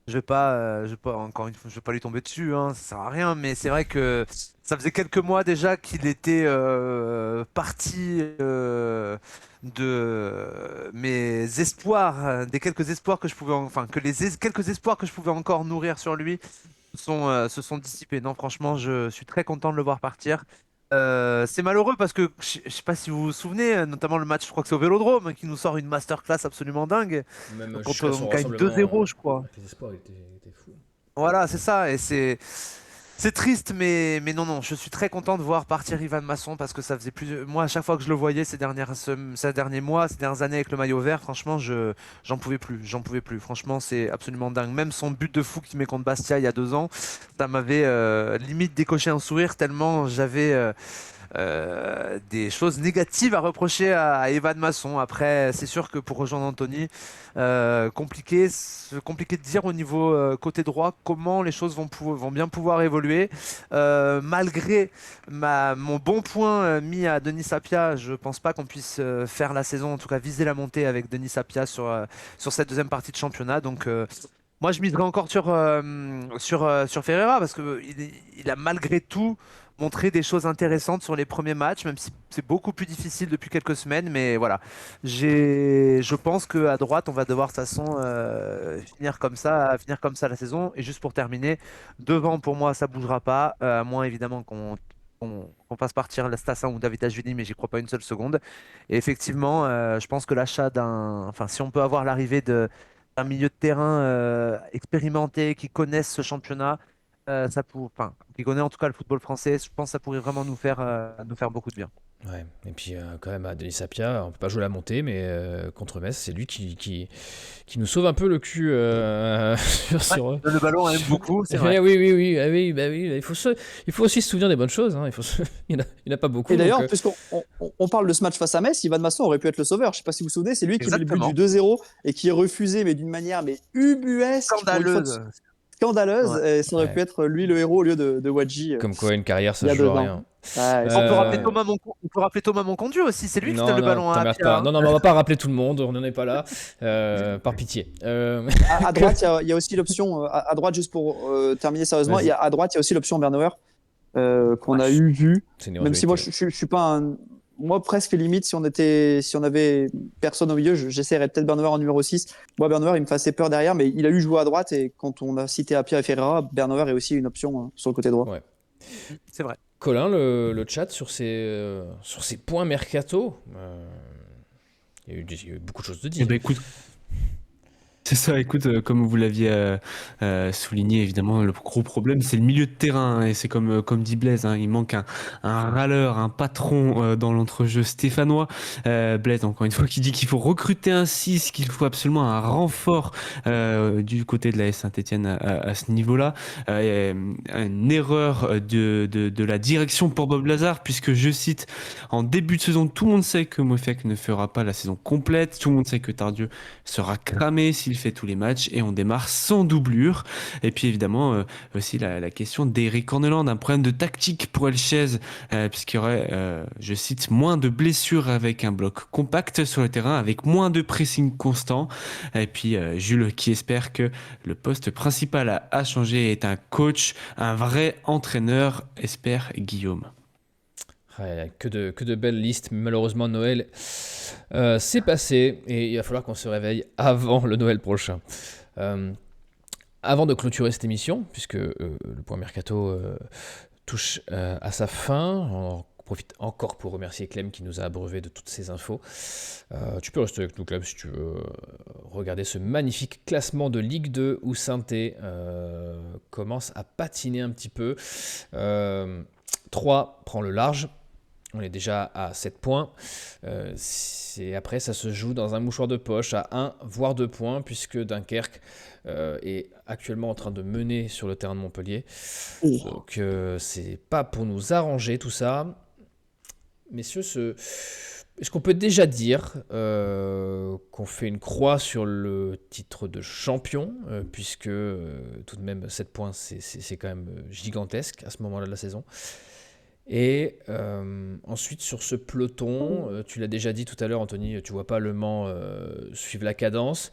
S4: vais pas, encore une fois, je vais pas lui tomber dessus, hein, ça sert à rien, mais c'est vrai que ça faisait quelques mois déjà qu'il était parti de mes espoirs, des quelques espoirs que je pouvais, enfin, que quelques espoirs que je pouvais encore nourrir sur lui se sont dissipés. Non, franchement, je suis très content de le voir partir. C'est malheureux parce que je sais pas si vous vous souvenez, notamment le match, je crois que c'est au Vélodrome, qui nous sort une masterclass absolument dingue.
S2: Même
S4: Quand
S2: jusqu'à
S4: on
S2: son
S4: gagne
S2: rassemblement
S4: 2-0, je crois.
S2: avec les espoirs, il était fou.
S4: Voilà, c'est ça. Et c'est triste, mais non, non. Je suis très content de voir partir Ivan Masson parce que ça faisait plus. Moi, à chaque fois que je le voyais ces derniers mois, ces dernières années avec le maillot vert, franchement, j'en pouvais plus. J'en pouvais plus. Franchement, c'est absolument dingue. Même son but de fou qu'il met contre Bastia il y a 2 ans, ça m'avait limite décoché un sourire tellement j'avais des choses négatives à reprocher à Evan Masson. Après, c'est sûr que pour rejoindre Anthony, compliqué de dire au niveau côté droit comment les choses vont bien pouvoir évoluer. Malgré mon bon point mis à Denis Sapia, je pense pas qu'on puisse faire la saison, en tout cas viser la montée avec Denis Sapia sur cette deuxième partie de championnat. Donc moi, je miserais encore sur Ferreira parce que il a malgré tout montré des choses intéressantes sur les premiers matchs, même si c'est beaucoup plus difficile depuis quelques semaines. Mais voilà, je pense qu'à droite, on va devoir de toute façon finir comme ça la saison. Et juste pour terminer, devant, pour moi, ça bougera pas, à moins évidemment qu'on fasse partir la Stassin ou David Ajvili, mais j'y crois pas une seule seconde. Et effectivement, je pense que enfin, si on peut avoir l'arrivée d'un milieu de terrain expérimenté qui connaisse ce championnat, enfin, qui connaît en tout cas le football français, je pense que ça pourrait vraiment nous faire beaucoup de bien.
S2: Ouais. Et puis quand même à Denis Sapia, on peut pas jouer la montée, mais contre Metz, c'est lui qui nous sauve un peu le cul sur
S4: Le ballon aime beaucoup, c'est
S2: Ouais,
S4: vrai.
S2: oui, oui, oui, ah oui, bah oui, il faut aussi se souvenir des bonnes choses. Hein. Il n'a pas beaucoup.
S3: Et d'ailleurs,
S2: donc,
S3: puisqu'on parle de ce match face à Metz, Ivan Masson aurait pu être le sauveur. Je sais pas si vous vous souvenez, c'est lui qui met le but
S4: Exactement.
S3: du 2-0 et qui est refusé, mais d'une manière ubuesque, pour une fois,
S4: Scandaleuse.
S3: scandaleuse.
S4: Ouais.
S3: Et ça aurait
S2: Ouais.
S3: pu être lui le héros au lieu de Wadji
S2: comme quoi, une carrière,
S3: il
S2: ça
S3: y a
S2: se joue à
S3: 2 ans.
S2: rien.
S3: Ouais,
S4: On peut rappeler
S2: Euh,
S4: On peut rappeler Thomas Monconduit aussi, c'est lui qui donne
S2: non,
S4: le
S2: non,
S4: ballon à
S2: t'emmerdes
S4: Apia.
S2: pas. Non, non, mais on va pas rappeler tout le monde, on n'en est pas là. Par pitié.
S3: À droite, il y a aussi l'option. À droite, juste pour terminer sérieusement,
S2: Vas-y.
S3: à droite, il y a aussi l'option Bernauer qu'on a
S4: Ouais.
S3: vu.
S2: C'est une
S3: Même si moi,
S2: éventualité.
S3: je suis pas un. Moi, presque limite, si on avait personne au milieu, j'essaierais peut-être Bernauer en numéro 6. Moi, Bernauer, il me fait assez peur derrière, mais il a eu joué à droite. Et quand on a cité Apia et Ferreira, Bernauer est aussi une option sur le côté droit.
S2: Ouais.
S4: C'est vrai.
S2: Colin, le chat sur ces points mercato, il y a eu beaucoup de choses de
S5: Eh
S2: dire.
S5: ben, écoute, c'est ça, écoute, comme vous l'aviez souligné, évidemment, le gros problème, c'est le milieu de terrain. Et c'est comme dit Blaise, hein, il manque un râleur, un patron dans l'entrejeu stéphanois. Blaise, encore une fois, qui dit qu'il faut recruter un 6, qu'il faut absolument un renfort du côté de la Saint-Etienne à ce niveau-là. Une erreur de la direction pour Bob Lazare, puisque je cite, en début de saison, tout le monde sait que Mofek ne fera pas la saison complète, tout le monde sait que Tardieu sera cramé s'il fait tous les matchs et on démarre sans doublure. Et puis évidemment aussi la question d'Eric Corneland, un problème de tactique pour Elchez puisqu'il y aurait, je cite, moins de blessures avec un bloc compact sur le terrain, avec moins de pressing constant. Et puis Jules qui espère que le poste principal a changé et est un coach, un vrai entraîneur, espère Guillaume.
S2: Ouais, que de belles listes, mais malheureusement Noël c'est passé et il va falloir qu'on se réveille avant le Noël prochain. Avant de clôturer cette émission, puisque le point mercato touche à sa fin, on profite encore pour remercier Clem qui nous a abreuvé de toutes ces infos. Tu peux rester avec nous Clem si tu veux regarder ce magnifique classement de Ligue 2 où Saint-Étienne commence à patiner un petit peu. 3 prend le large. On est déjà à 7 points. Après, ça se joue dans un mouchoir de poche à 1 voire 2 points, puisque Dunkerque est actuellement en train de mener sur le terrain de Montpellier. Donc, c'est pas pour nous arranger tout ça. Messieurs, est-ce qu'on peut déjà dire qu'on fait une croix sur le titre de champion, puisque tout de même 7 points, c'est quand même gigantesque à ce moment-là de la saison. Et ensuite, sur ce peloton, tu l'as déjà dit tout à l'heure, Anthony, tu vois pas Le Mans suivre la cadence.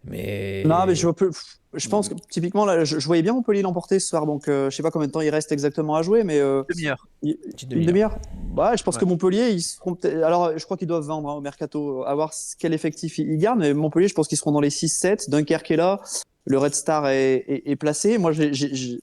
S2: Mais...
S3: Non, mais je pense que typiquement, là, je voyais bien Montpellier l'emporter ce soir, donc je sais pas combien de temps il reste exactement à jouer, mais
S4: Demi-heure.
S2: Petite
S3: une
S2: demi-heure.
S3: demi-heure. Ouais, je pense que Montpellier, ils seront alors, je crois qu'ils doivent vendre au mercato, à voir quel effectif ils gardent, mais Montpellier, je pense qu'ils seront dans les 6-7. Dunkerque est là, le Red Star est placé. Moi,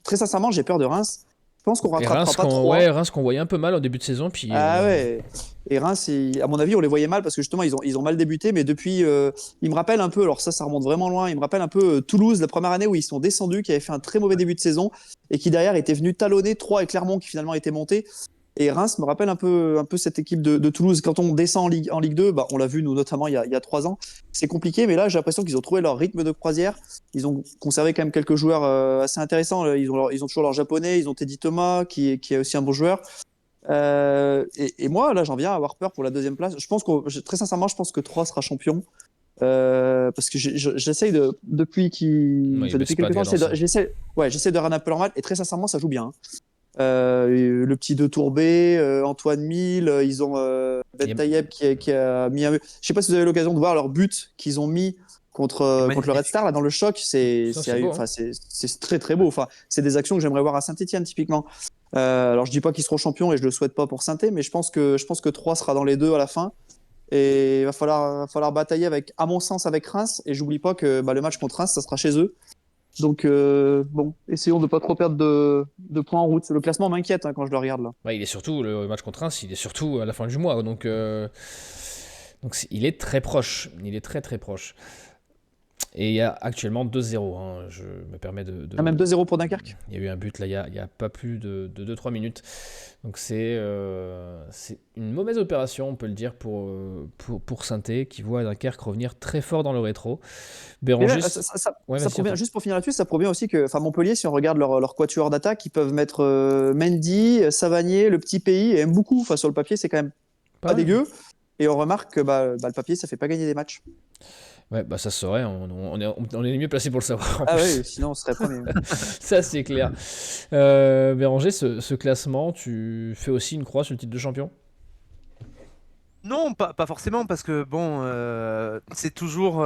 S3: très sincèrement, j'ai peur de Reims. Je pense qu'on
S2: Et
S3: rattrapera
S2: Reims
S3: pas trop. Hein.
S2: Reims qu'on voyait un peu mal au début de saison. Puis,
S3: Ah ouais. Et Reims, à mon avis, on les voyait mal parce que justement, ils ont mal débuté, mais depuis, ils me rappellent un peu, alors ça remonte vraiment loin, ils me rappellent un peu Toulouse, la première année où ils sont descendus, qui avait fait un très mauvais début de saison et qui derrière était venu talonner Troyes et Clermont qui finalement étaient montés. Et Reims me rappelle un peu cette équipe de Toulouse. Quand on descend en Ligue 2, bah, on l'a vu nous notamment il y a 3 ans, c'est compliqué, mais là j'ai l'impression qu'ils ont trouvé leur rythme de croisière. Ils ont conservé quand même quelques joueurs assez intéressants. Ils ont toujours leur japonais, ils ont Teddy Thomas qui est aussi un bon joueur. Et moi, là, j'en viens à avoir peur pour la deuxième place. Très sincèrement, je pense que 3 sera champion. Parce que j'essaye depuis depuis quelques temps, j'essaie de ramener un peu leur mal. Et très sincèrement, ça joue bien. Hein. Le petit De Tourbé, Antoine Mille, ils ont Ben Tayeb qui a mis un but. Je sais pas si vous avez l'occasion de voir leur but qu'ils ont mis contre le Red Star là, dans le choc. C'est très très beau. Enfin, c'est des actions que j'aimerais voir à Saint-Etienne typiquement. Alors je dis pas qu'ils seront champions et je le souhaite pas pour Saint-Etienne, mais je pense que 3 sera dans les deux à la fin. Et il va falloir batailler à mon sens avec Reims. Et j'oublie pas que le match contre Reims, ça sera chez eux. Donc bon, essayons de pas trop perdre de points en route. Le classement m'inquiète quand je le regarde là.
S2: il est surtout, le match contre Reims, il est surtout à la fin du mois. Donc il est très proche. Il est très très proche. Et il y a actuellement 2-0. Hein. Je me permets de...
S3: Même 2-0 pour Dunkerque.
S2: Il y a eu un but là, il n'y a pas plus de 2-3 minutes. Donc c'est une mauvaise opération, on peut le dire, pour Saint-Étienne, qui voit Dunkerque revenir très fort dans le rétro. Béranger...
S3: ça provient, juste pour finir là-dessus, ça provient aussi que Montpellier, si on regarde leur quatuor d'attaque, ils peuvent mettre Mendy, Savanier, le petit pays, et beaucoup. Sur le papier, c'est quand même pas dégueu. Et on remarque que le papier, ça fait pas gagner des matchs.
S2: Ouais, ça se saurait, on est mieux placé pour le savoir.
S3: Ah oui, sinon on serait premier.
S2: Ça, c'est clair. Béranger, ce classement, tu fais aussi une croix sur le titre de champion ?
S4: Non, pas forcément, parce que bon, c'est toujours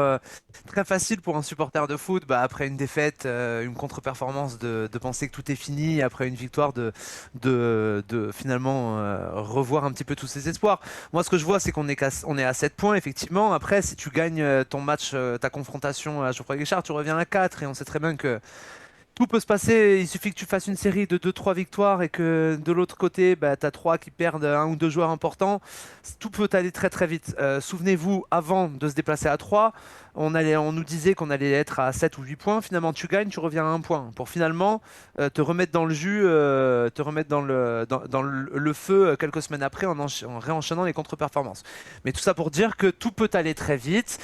S4: très facile pour un supporter de foot, après une défaite, une contre-performance, de penser que tout est fini, après une victoire, de finalement revoir un petit peu tous ses espoirs. Moi, ce que je vois, c'est qu'on est à 7 points, effectivement. Après, si tu gagnes ton match, ta confrontation à Geoffroy Guichard, tu reviens à 4, et on sait très bien que tout peut se passer, il suffit que tu fasses une série de 2-3 victoires et que de l'autre côté, tu as 3 qui perdent un ou deux joueurs importants. Tout peut aller très très vite. Souvenez-vous, avant de se déplacer à 3, on nous disait qu'on allait être à 7 ou 8 points. Finalement, tu gagnes, tu reviens à 1 point. Pour finalement te remettre dans le jus, te remettre dans le feu quelques semaines après en réenchaînant les contre-performances. Mais tout ça pour dire que tout peut aller très vite.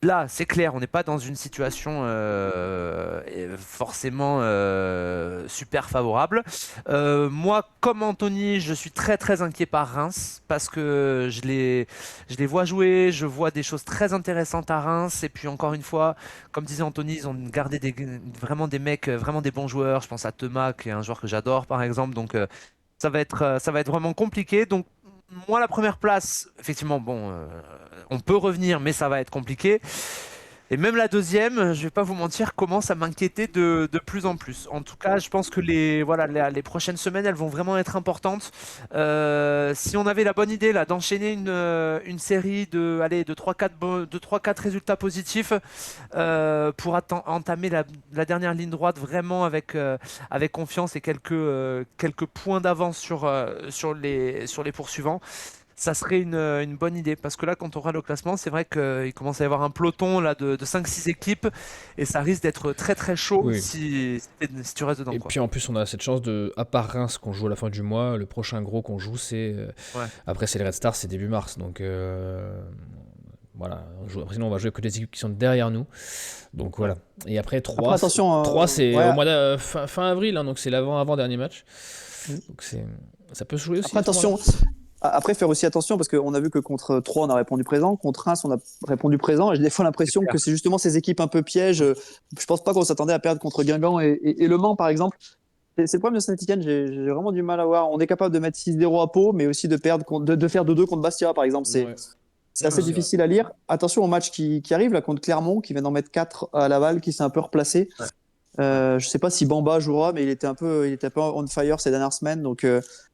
S4: Là, c'est clair, on n'est pas dans une situation forcément super favorable. Moi, comme Anthony, je suis très très inquiet par Reims parce que je les vois jouer, je vois des choses très intéressantes à Reims. Et puis encore une fois, comme disait Anthony, ils ont gardé vraiment des mecs, vraiment des bons joueurs. Je pense à Thomas, qui est un joueur que j'adore par exemple. Donc ça va être vraiment compliqué. Donc moi, la première place, effectivement, on peut revenir, mais ça va être compliqué. Et même la deuxième, je vais pas vous mentir, commence à m'inquiéter de plus en plus. En tout cas, je pense que les prochaines semaines, elles vont vraiment être importantes. Si on avait la bonne idée là d'enchaîner une série de 3-4 résultats positifs pour entamer la dernière ligne droite vraiment avec confiance et quelques points d'avance sur les poursuivants. Ça serait une bonne idée parce que là, quand on regarde le classement, c'est vrai qu'il commence à y avoir un peloton là, de 5-6 équipes et ça risque d'être très très chaud si tu restes dedans.
S2: Et puis en plus, on a cette chance à part Reims qu'on joue à la fin du mois, le prochain gros qu'on joue, après c'est les Red Stars, c'est début mars. Donc voilà, sinon on va jouer que des équipes qui sont derrière nous. Donc voilà. Et après 3, c'est au mois fin avril, hein, donc c'est l'avant-dernier match. Donc ça peut se jouer aussi.
S3: Après, attention. Après, faire aussi attention parce qu'on a vu que contre 3, on a répondu présent. Contre Reims, on a répondu présent. Et j'ai des fois l'impression que c'est justement ces équipes un peu pièges. Je pense pas qu'on s'attendait à perdre contre Guingamp et Le Mans, par exemple. C'est le problème de Saint-Etienne, j'ai vraiment du mal à voir. On est capable de mettre 6-0 à Pau, mais aussi de perdre, de faire 2-2 contre Bastia, par exemple.
S2: Ouais.
S3: C'est assez
S2: c'est
S3: difficile à lire. Attention au match qui arrive, là, contre Clermont, qui vient d'en mettre 4 à Laval, qui s'est un peu replacé.
S4: Ouais.
S3: Je sais pas si Bamba jouera, mais il était un peu on fire ces dernières semaines. Donc,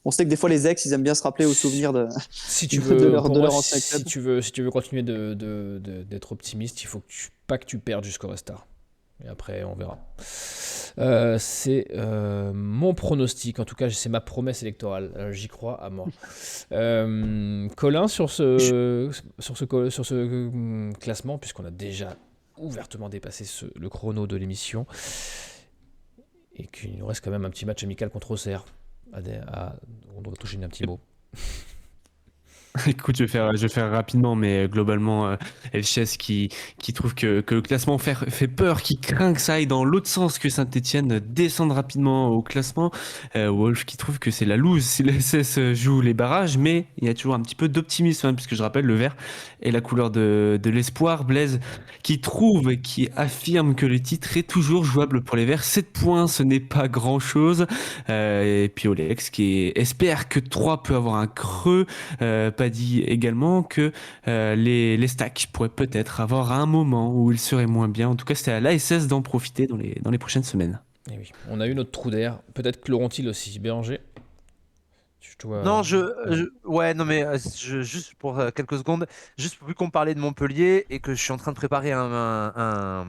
S3: on sait que des fois, les ex, ils aiment bien se rappeler aux souvenirs
S2: Si tu
S3: de
S2: veux,
S3: leur-
S2: pour
S3: de
S2: moi,
S3: leur ancien club.
S2: si tu veux continuer d'être optimiste, il faut pas que tu perdes jusqu'au restart. Et après, on verra. C'est mon pronostic, en tout cas, c'est ma promesse électorale. J'y crois à mort. Colin, sur ce classement, puisqu'on a déjà ouvertement dépassé le chrono de l'émission, et qu'il nous reste quand même un petit match amical contre Auxerre. On doit toucher un petit mot.
S5: Écoute, je vais faire rapidement, mais globalement, Elches qui trouve que le classement fait peur, qui craint que ça aille dans l'autre sens, que Saint-Etienne descende rapidement au classement. Wolf qui trouve que c'est la loose si le SS joue les barrages, mais il y a toujours un petit peu d'optimisme, hein, puisque je rappelle, le vert est la couleur de l'espoir. Blaise qui trouve et qui affirme que le titre est toujours jouable pour les verts. 7 points, ce n'est pas grand-chose. Et puis Olex qui espère que 3 peut avoir un creux. Dit également que les stacks pourraient peut-être avoir un moment où ils seraient moins bien. En tout cas, c'était à l'ASS d'en profiter dans les prochaines semaines.
S2: Et oui, on a eu notre trou d'air. Peut-être que Laurent-il aussi. Béranger.
S4: Non, ouais, non, mais juste pour quelques secondes, juste vu qu'on parlait de Montpellier et que je suis en train de préparer un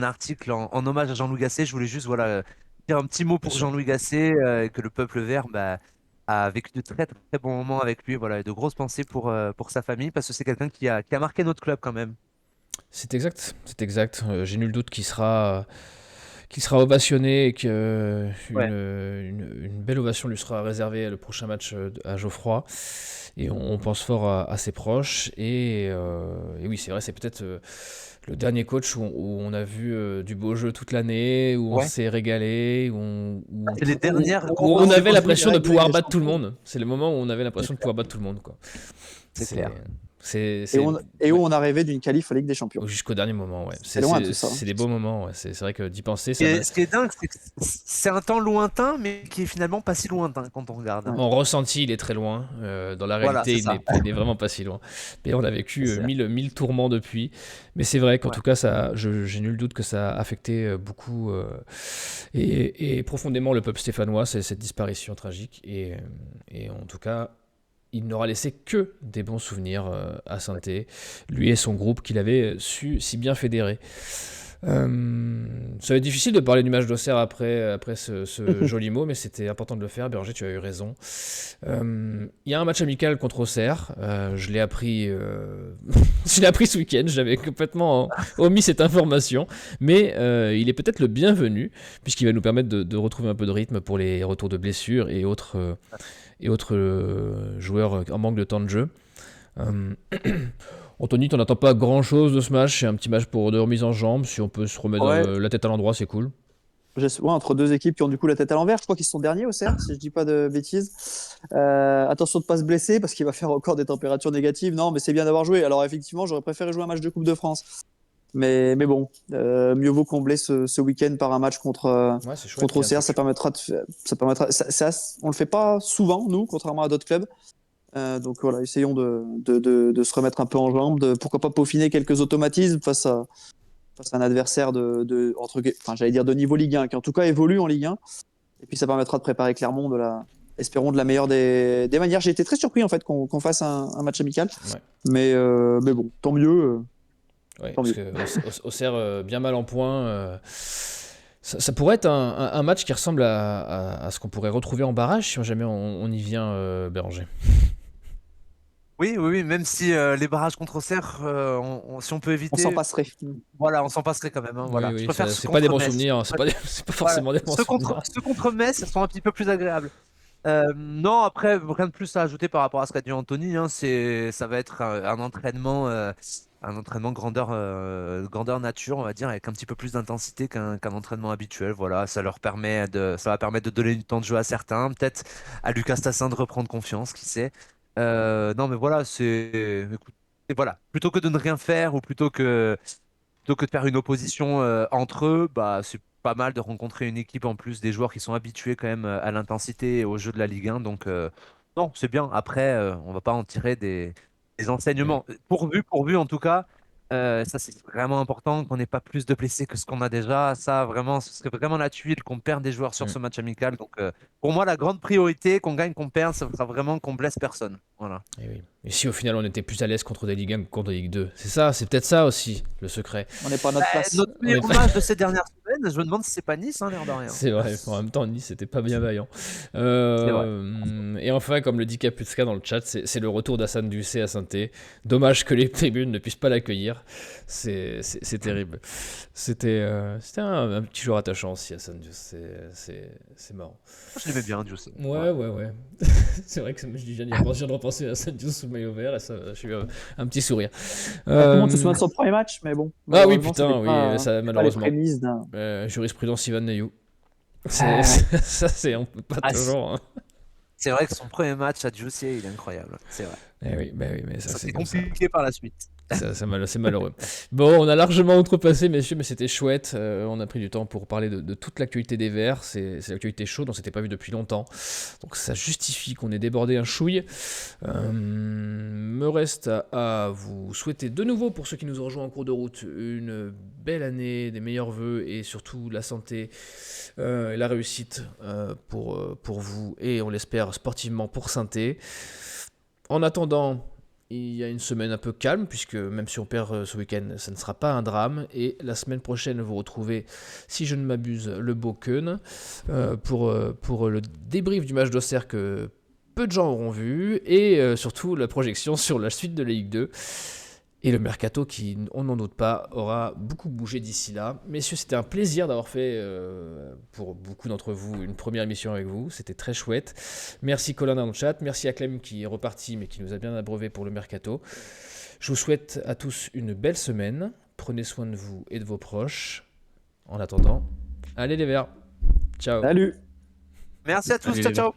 S4: article en hommage à Jean-Louis Gasset, je voulais juste dire un petit mot pour
S2: Bien sûr.
S4: Jean-Louis Gasset, et que le peuple vert a vécu de très très bons moments avec lui, voilà, et de grosses pensées pour sa famille, parce que c'est quelqu'un qui a marqué notre club quand même.
S2: C'est exact. J'ai nul doute qu'il sera ovationné et qu'une
S4: Ouais.
S2: une belle ovation lui sera réservée le prochain match à Geoffroy. Et on pense fort à ses proches. Et oui, c'est vrai, c'est peut-être le dernier coach où on a vu du beau jeu toute l'année, où on
S4: Ouais.
S2: s'est régalé,
S4: C'est les dernières
S2: où
S4: grosses
S2: on avait
S3: grosses
S2: l'impression de
S3: règles
S2: pouvoir
S3: des
S2: battre tout le
S3: champions.
S2: monde. C'est le moment où on avait l'impression de pouvoir battre tout le monde, quoi.
S4: C'est clair.
S2: C'est,
S3: Et où
S2: ouais.
S3: on a rêvé d'une qualif à Ligue des Champions.
S2: Jusqu'au dernier moment, ouais.
S3: C'est loin tout ça.
S2: C'est des beaux moments, ouais. C'est vrai que d'y penser,
S4: Ce qui est dingue, c'est que c'est un temps lointain, mais qui est finalement pas si lointain quand on regarde, hein.
S3: Ouais.
S2: en ressenti, il est très loin. Dans la
S4: Voilà,
S2: réalité,
S4: c'est ça.
S2: il n'est vraiment pas si loin. Mais on a vécu
S4: C'est ça.
S2: mille tourments depuis. Mais c'est vrai qu'en
S4: Ouais.
S2: tout cas, j'ai nul doute que ça a affecté beaucoup et profondément le peuple stéphanois, cette disparition tragique. Et en tout cas, il n'aura laissé que des bons souvenirs à Saint-Étienne, lui et son groupe qu'il avait su si bien fédérer. Ça va être difficile de parler du match d'Auxerre après ce joli mot, mais c'était important de le faire. Berger, tu as eu raison. Il y a un match amical contre Auxerre. Je l'ai appris, je l'ai appris ce week-end. J'avais complètement omis cette information, mais il est peut-être le bienvenu puisqu'il va nous permettre de retrouver un peu de rythme pour les retours de blessures et autres joueurs en manque de temps de jeu. Anthony, t'en attends pas grand chose de ce match, c'est un petit match de remise en jambe, si on peut se remettre
S3: Ouais.
S2: la tête à l'endroit, c'est cool.
S3: Ouais, entre deux équipes qui ont du coup la tête à l'envers. Je crois qu'ils sont derniers au CER, si je dis pas de bêtises. Attention de pas se blesser parce qu'il va faire encore des températures négatives. Non, mais c'est bien d'avoir joué. Alors effectivement, j'aurais préféré jouer un match de Coupe de France. Mais bon, mieux vaut combler ce week-end par un match contre
S2: Ouais, c'est chouette.
S3: contre Auxerre. Ça permettra on le fait pas souvent nous, contrairement à d'autres clubs. Donc voilà, essayons de se remettre un peu en jambes, pourquoi pas peaufiner quelques automatismes face à un adversaire j'allais dire de niveau Ligue 1, qui en tout cas évolue en Ligue 1. Et puis ça permettra de préparer Clermont espérons de la meilleure des manières. J'ai été très surpris en fait qu'on fasse un match amical.
S2: Ouais.
S3: Mais bon, tant mieux.
S2: Ouais,
S3: Tant
S2: parce
S3: mieux.
S2: que Auxerre, bien mal en point. Ça pourrait être un match qui ressemble à ce qu'on pourrait retrouver en barrage si jamais on y vient, Béranger.
S4: Oui, même si les barrages contre Auxerre, si on peut
S3: On
S4: éviter,
S3: s'en passerait.
S4: voilà, on s'en passerait quand même, hein, voilà. Je
S2: Oui,
S4: préfère
S2: c'est
S4: ceux
S2: pas des
S4: contre
S2: bons
S4: Metz.
S2: souvenirs, hein, c'est pas
S4: Voilà.
S2: forcément des bons souvenirs.
S4: Ceux contre Metz, elles sont un petit peu plus agréables. Non, après, rien de plus à ajouter par rapport à ce qu'a dit Anthony, hein, ça va être un entraînement grandeur nature, on va dire, avec un petit peu plus d'intensité qu'un entraînement habituel. Voilà, ça va permettre de donner du temps de jeu à certains, peut-être à Lucas Tassin de reprendre confiance, qui sait. Non, mais voilà, écoute, et voilà, plutôt que de ne rien faire ou plutôt que de faire une opposition entre eux, bah, pas mal de rencontrer une équipe en plus, des joueurs qui sont habitués quand même à l'intensité et au jeu de la Ligue 1. Donc, non, c'est bien. Après, on va pas en tirer des enseignements. Pourvu en tout cas, ça c'est vraiment important qu'on n'ait pas plus de blessés que ce qu'on a déjà. Ça, vraiment, ce serait vraiment la tuile qu'on perde des joueurs sur
S2: Mm.
S4: ce match amical. Donc, pour moi, la grande priorité, qu'on gagne, qu'on perde, ça sera vraiment qu'on blesse personne. Voilà.
S2: Et oui. Et si au final on était plus à l'aise contre des Ligue 1 que contre des Ligue 2, c'est ça, c'est peut-être ça aussi le secret.
S3: On n'est pas à notre place.
S4: Notre meilleur match de ces dernières semaines, je me demande si c'est pas Nice, hein, l'air de rien.
S2: C'est vrai, en même temps, Nice, c'était pas bien vaillant. Et enfin, comme le dit Kaputska dans le chat, c'est le retour d'Hassan Dussé à Saint-Étienne. Dommage que les tribunes ne puissent pas l'accueillir. C'est terrible. C'était un petit joueur attachant aussi, Hassan Dussé. C'est marrant.
S4: Je l'aimais bien, Dieu sait.
S2: Ouais. C'est vrai que je viens de repenser à Hassan Dussé sous le maillot vert et ça, je suis un petit sourire.
S3: Tout le monde se souvient de son premier match, mais bon.
S2: Ah oui,
S3: malheureusement,
S2: putain,
S3: c'était
S2: oui,
S3: pas-
S2: ça,
S3: pas les
S2: malheureusement.
S3: prémices d'un.
S2: Jurisprudence Ivan Neyou.
S3: Ah,
S2: Ça, c'est on peut pas
S4: Ah,
S2: toujours. Hein.
S4: C'est vrai que son premier match à Jussier, il est incroyable. C'est vrai.
S2: Oui, mais ça,
S4: Ça
S2: c'est
S4: s'est
S2: comme ça.
S4: compliqué par la suite.
S2: C'est malheureux. Bon, on a largement outrepassé, messieurs, mais c'était chouette. On a pris du temps pour parler de toute l'actualité des Verts. C'est l'actualité chaude, on s'était pas vu depuis longtemps. Donc ça justifie qu'on ait débordé un chouille. Me reste à vous souhaiter de nouveau, pour ceux qui nous ont rejoints en cours de route, une belle année, des meilleurs vœux et surtout la santé et la réussite pour vous et on l'espère sportivement pour Saint-Étienne. En attendant, il y a une semaine un peu calme, puisque même si on perd ce week-end, ça ne sera pas un drame. Et la semaine prochaine, vous retrouvez, si je ne m'abuse, le Boken pour le débrief du match d'Auxerre que peu de gens auront vu, et surtout la projection sur la suite de la Ligue 2. Et le mercato qui, on n'en doute pas, aura beaucoup bougé d'ici là. Messieurs, c'était un plaisir d'avoir fait, pour beaucoup d'entre vous, une première émission avec vous. C'était très chouette. Merci Colin dans le chat. Merci à Clem qui est reparti, mais qui nous a bien abreuvé pour le mercato. Je vous souhaite à tous une belle semaine. Prenez soin de vous et de vos proches. En attendant, allez les Verts. Ciao.
S3: Salut!
S4: Merci à tous,
S2: Allez,
S4: ciao
S2: les
S4: ciao.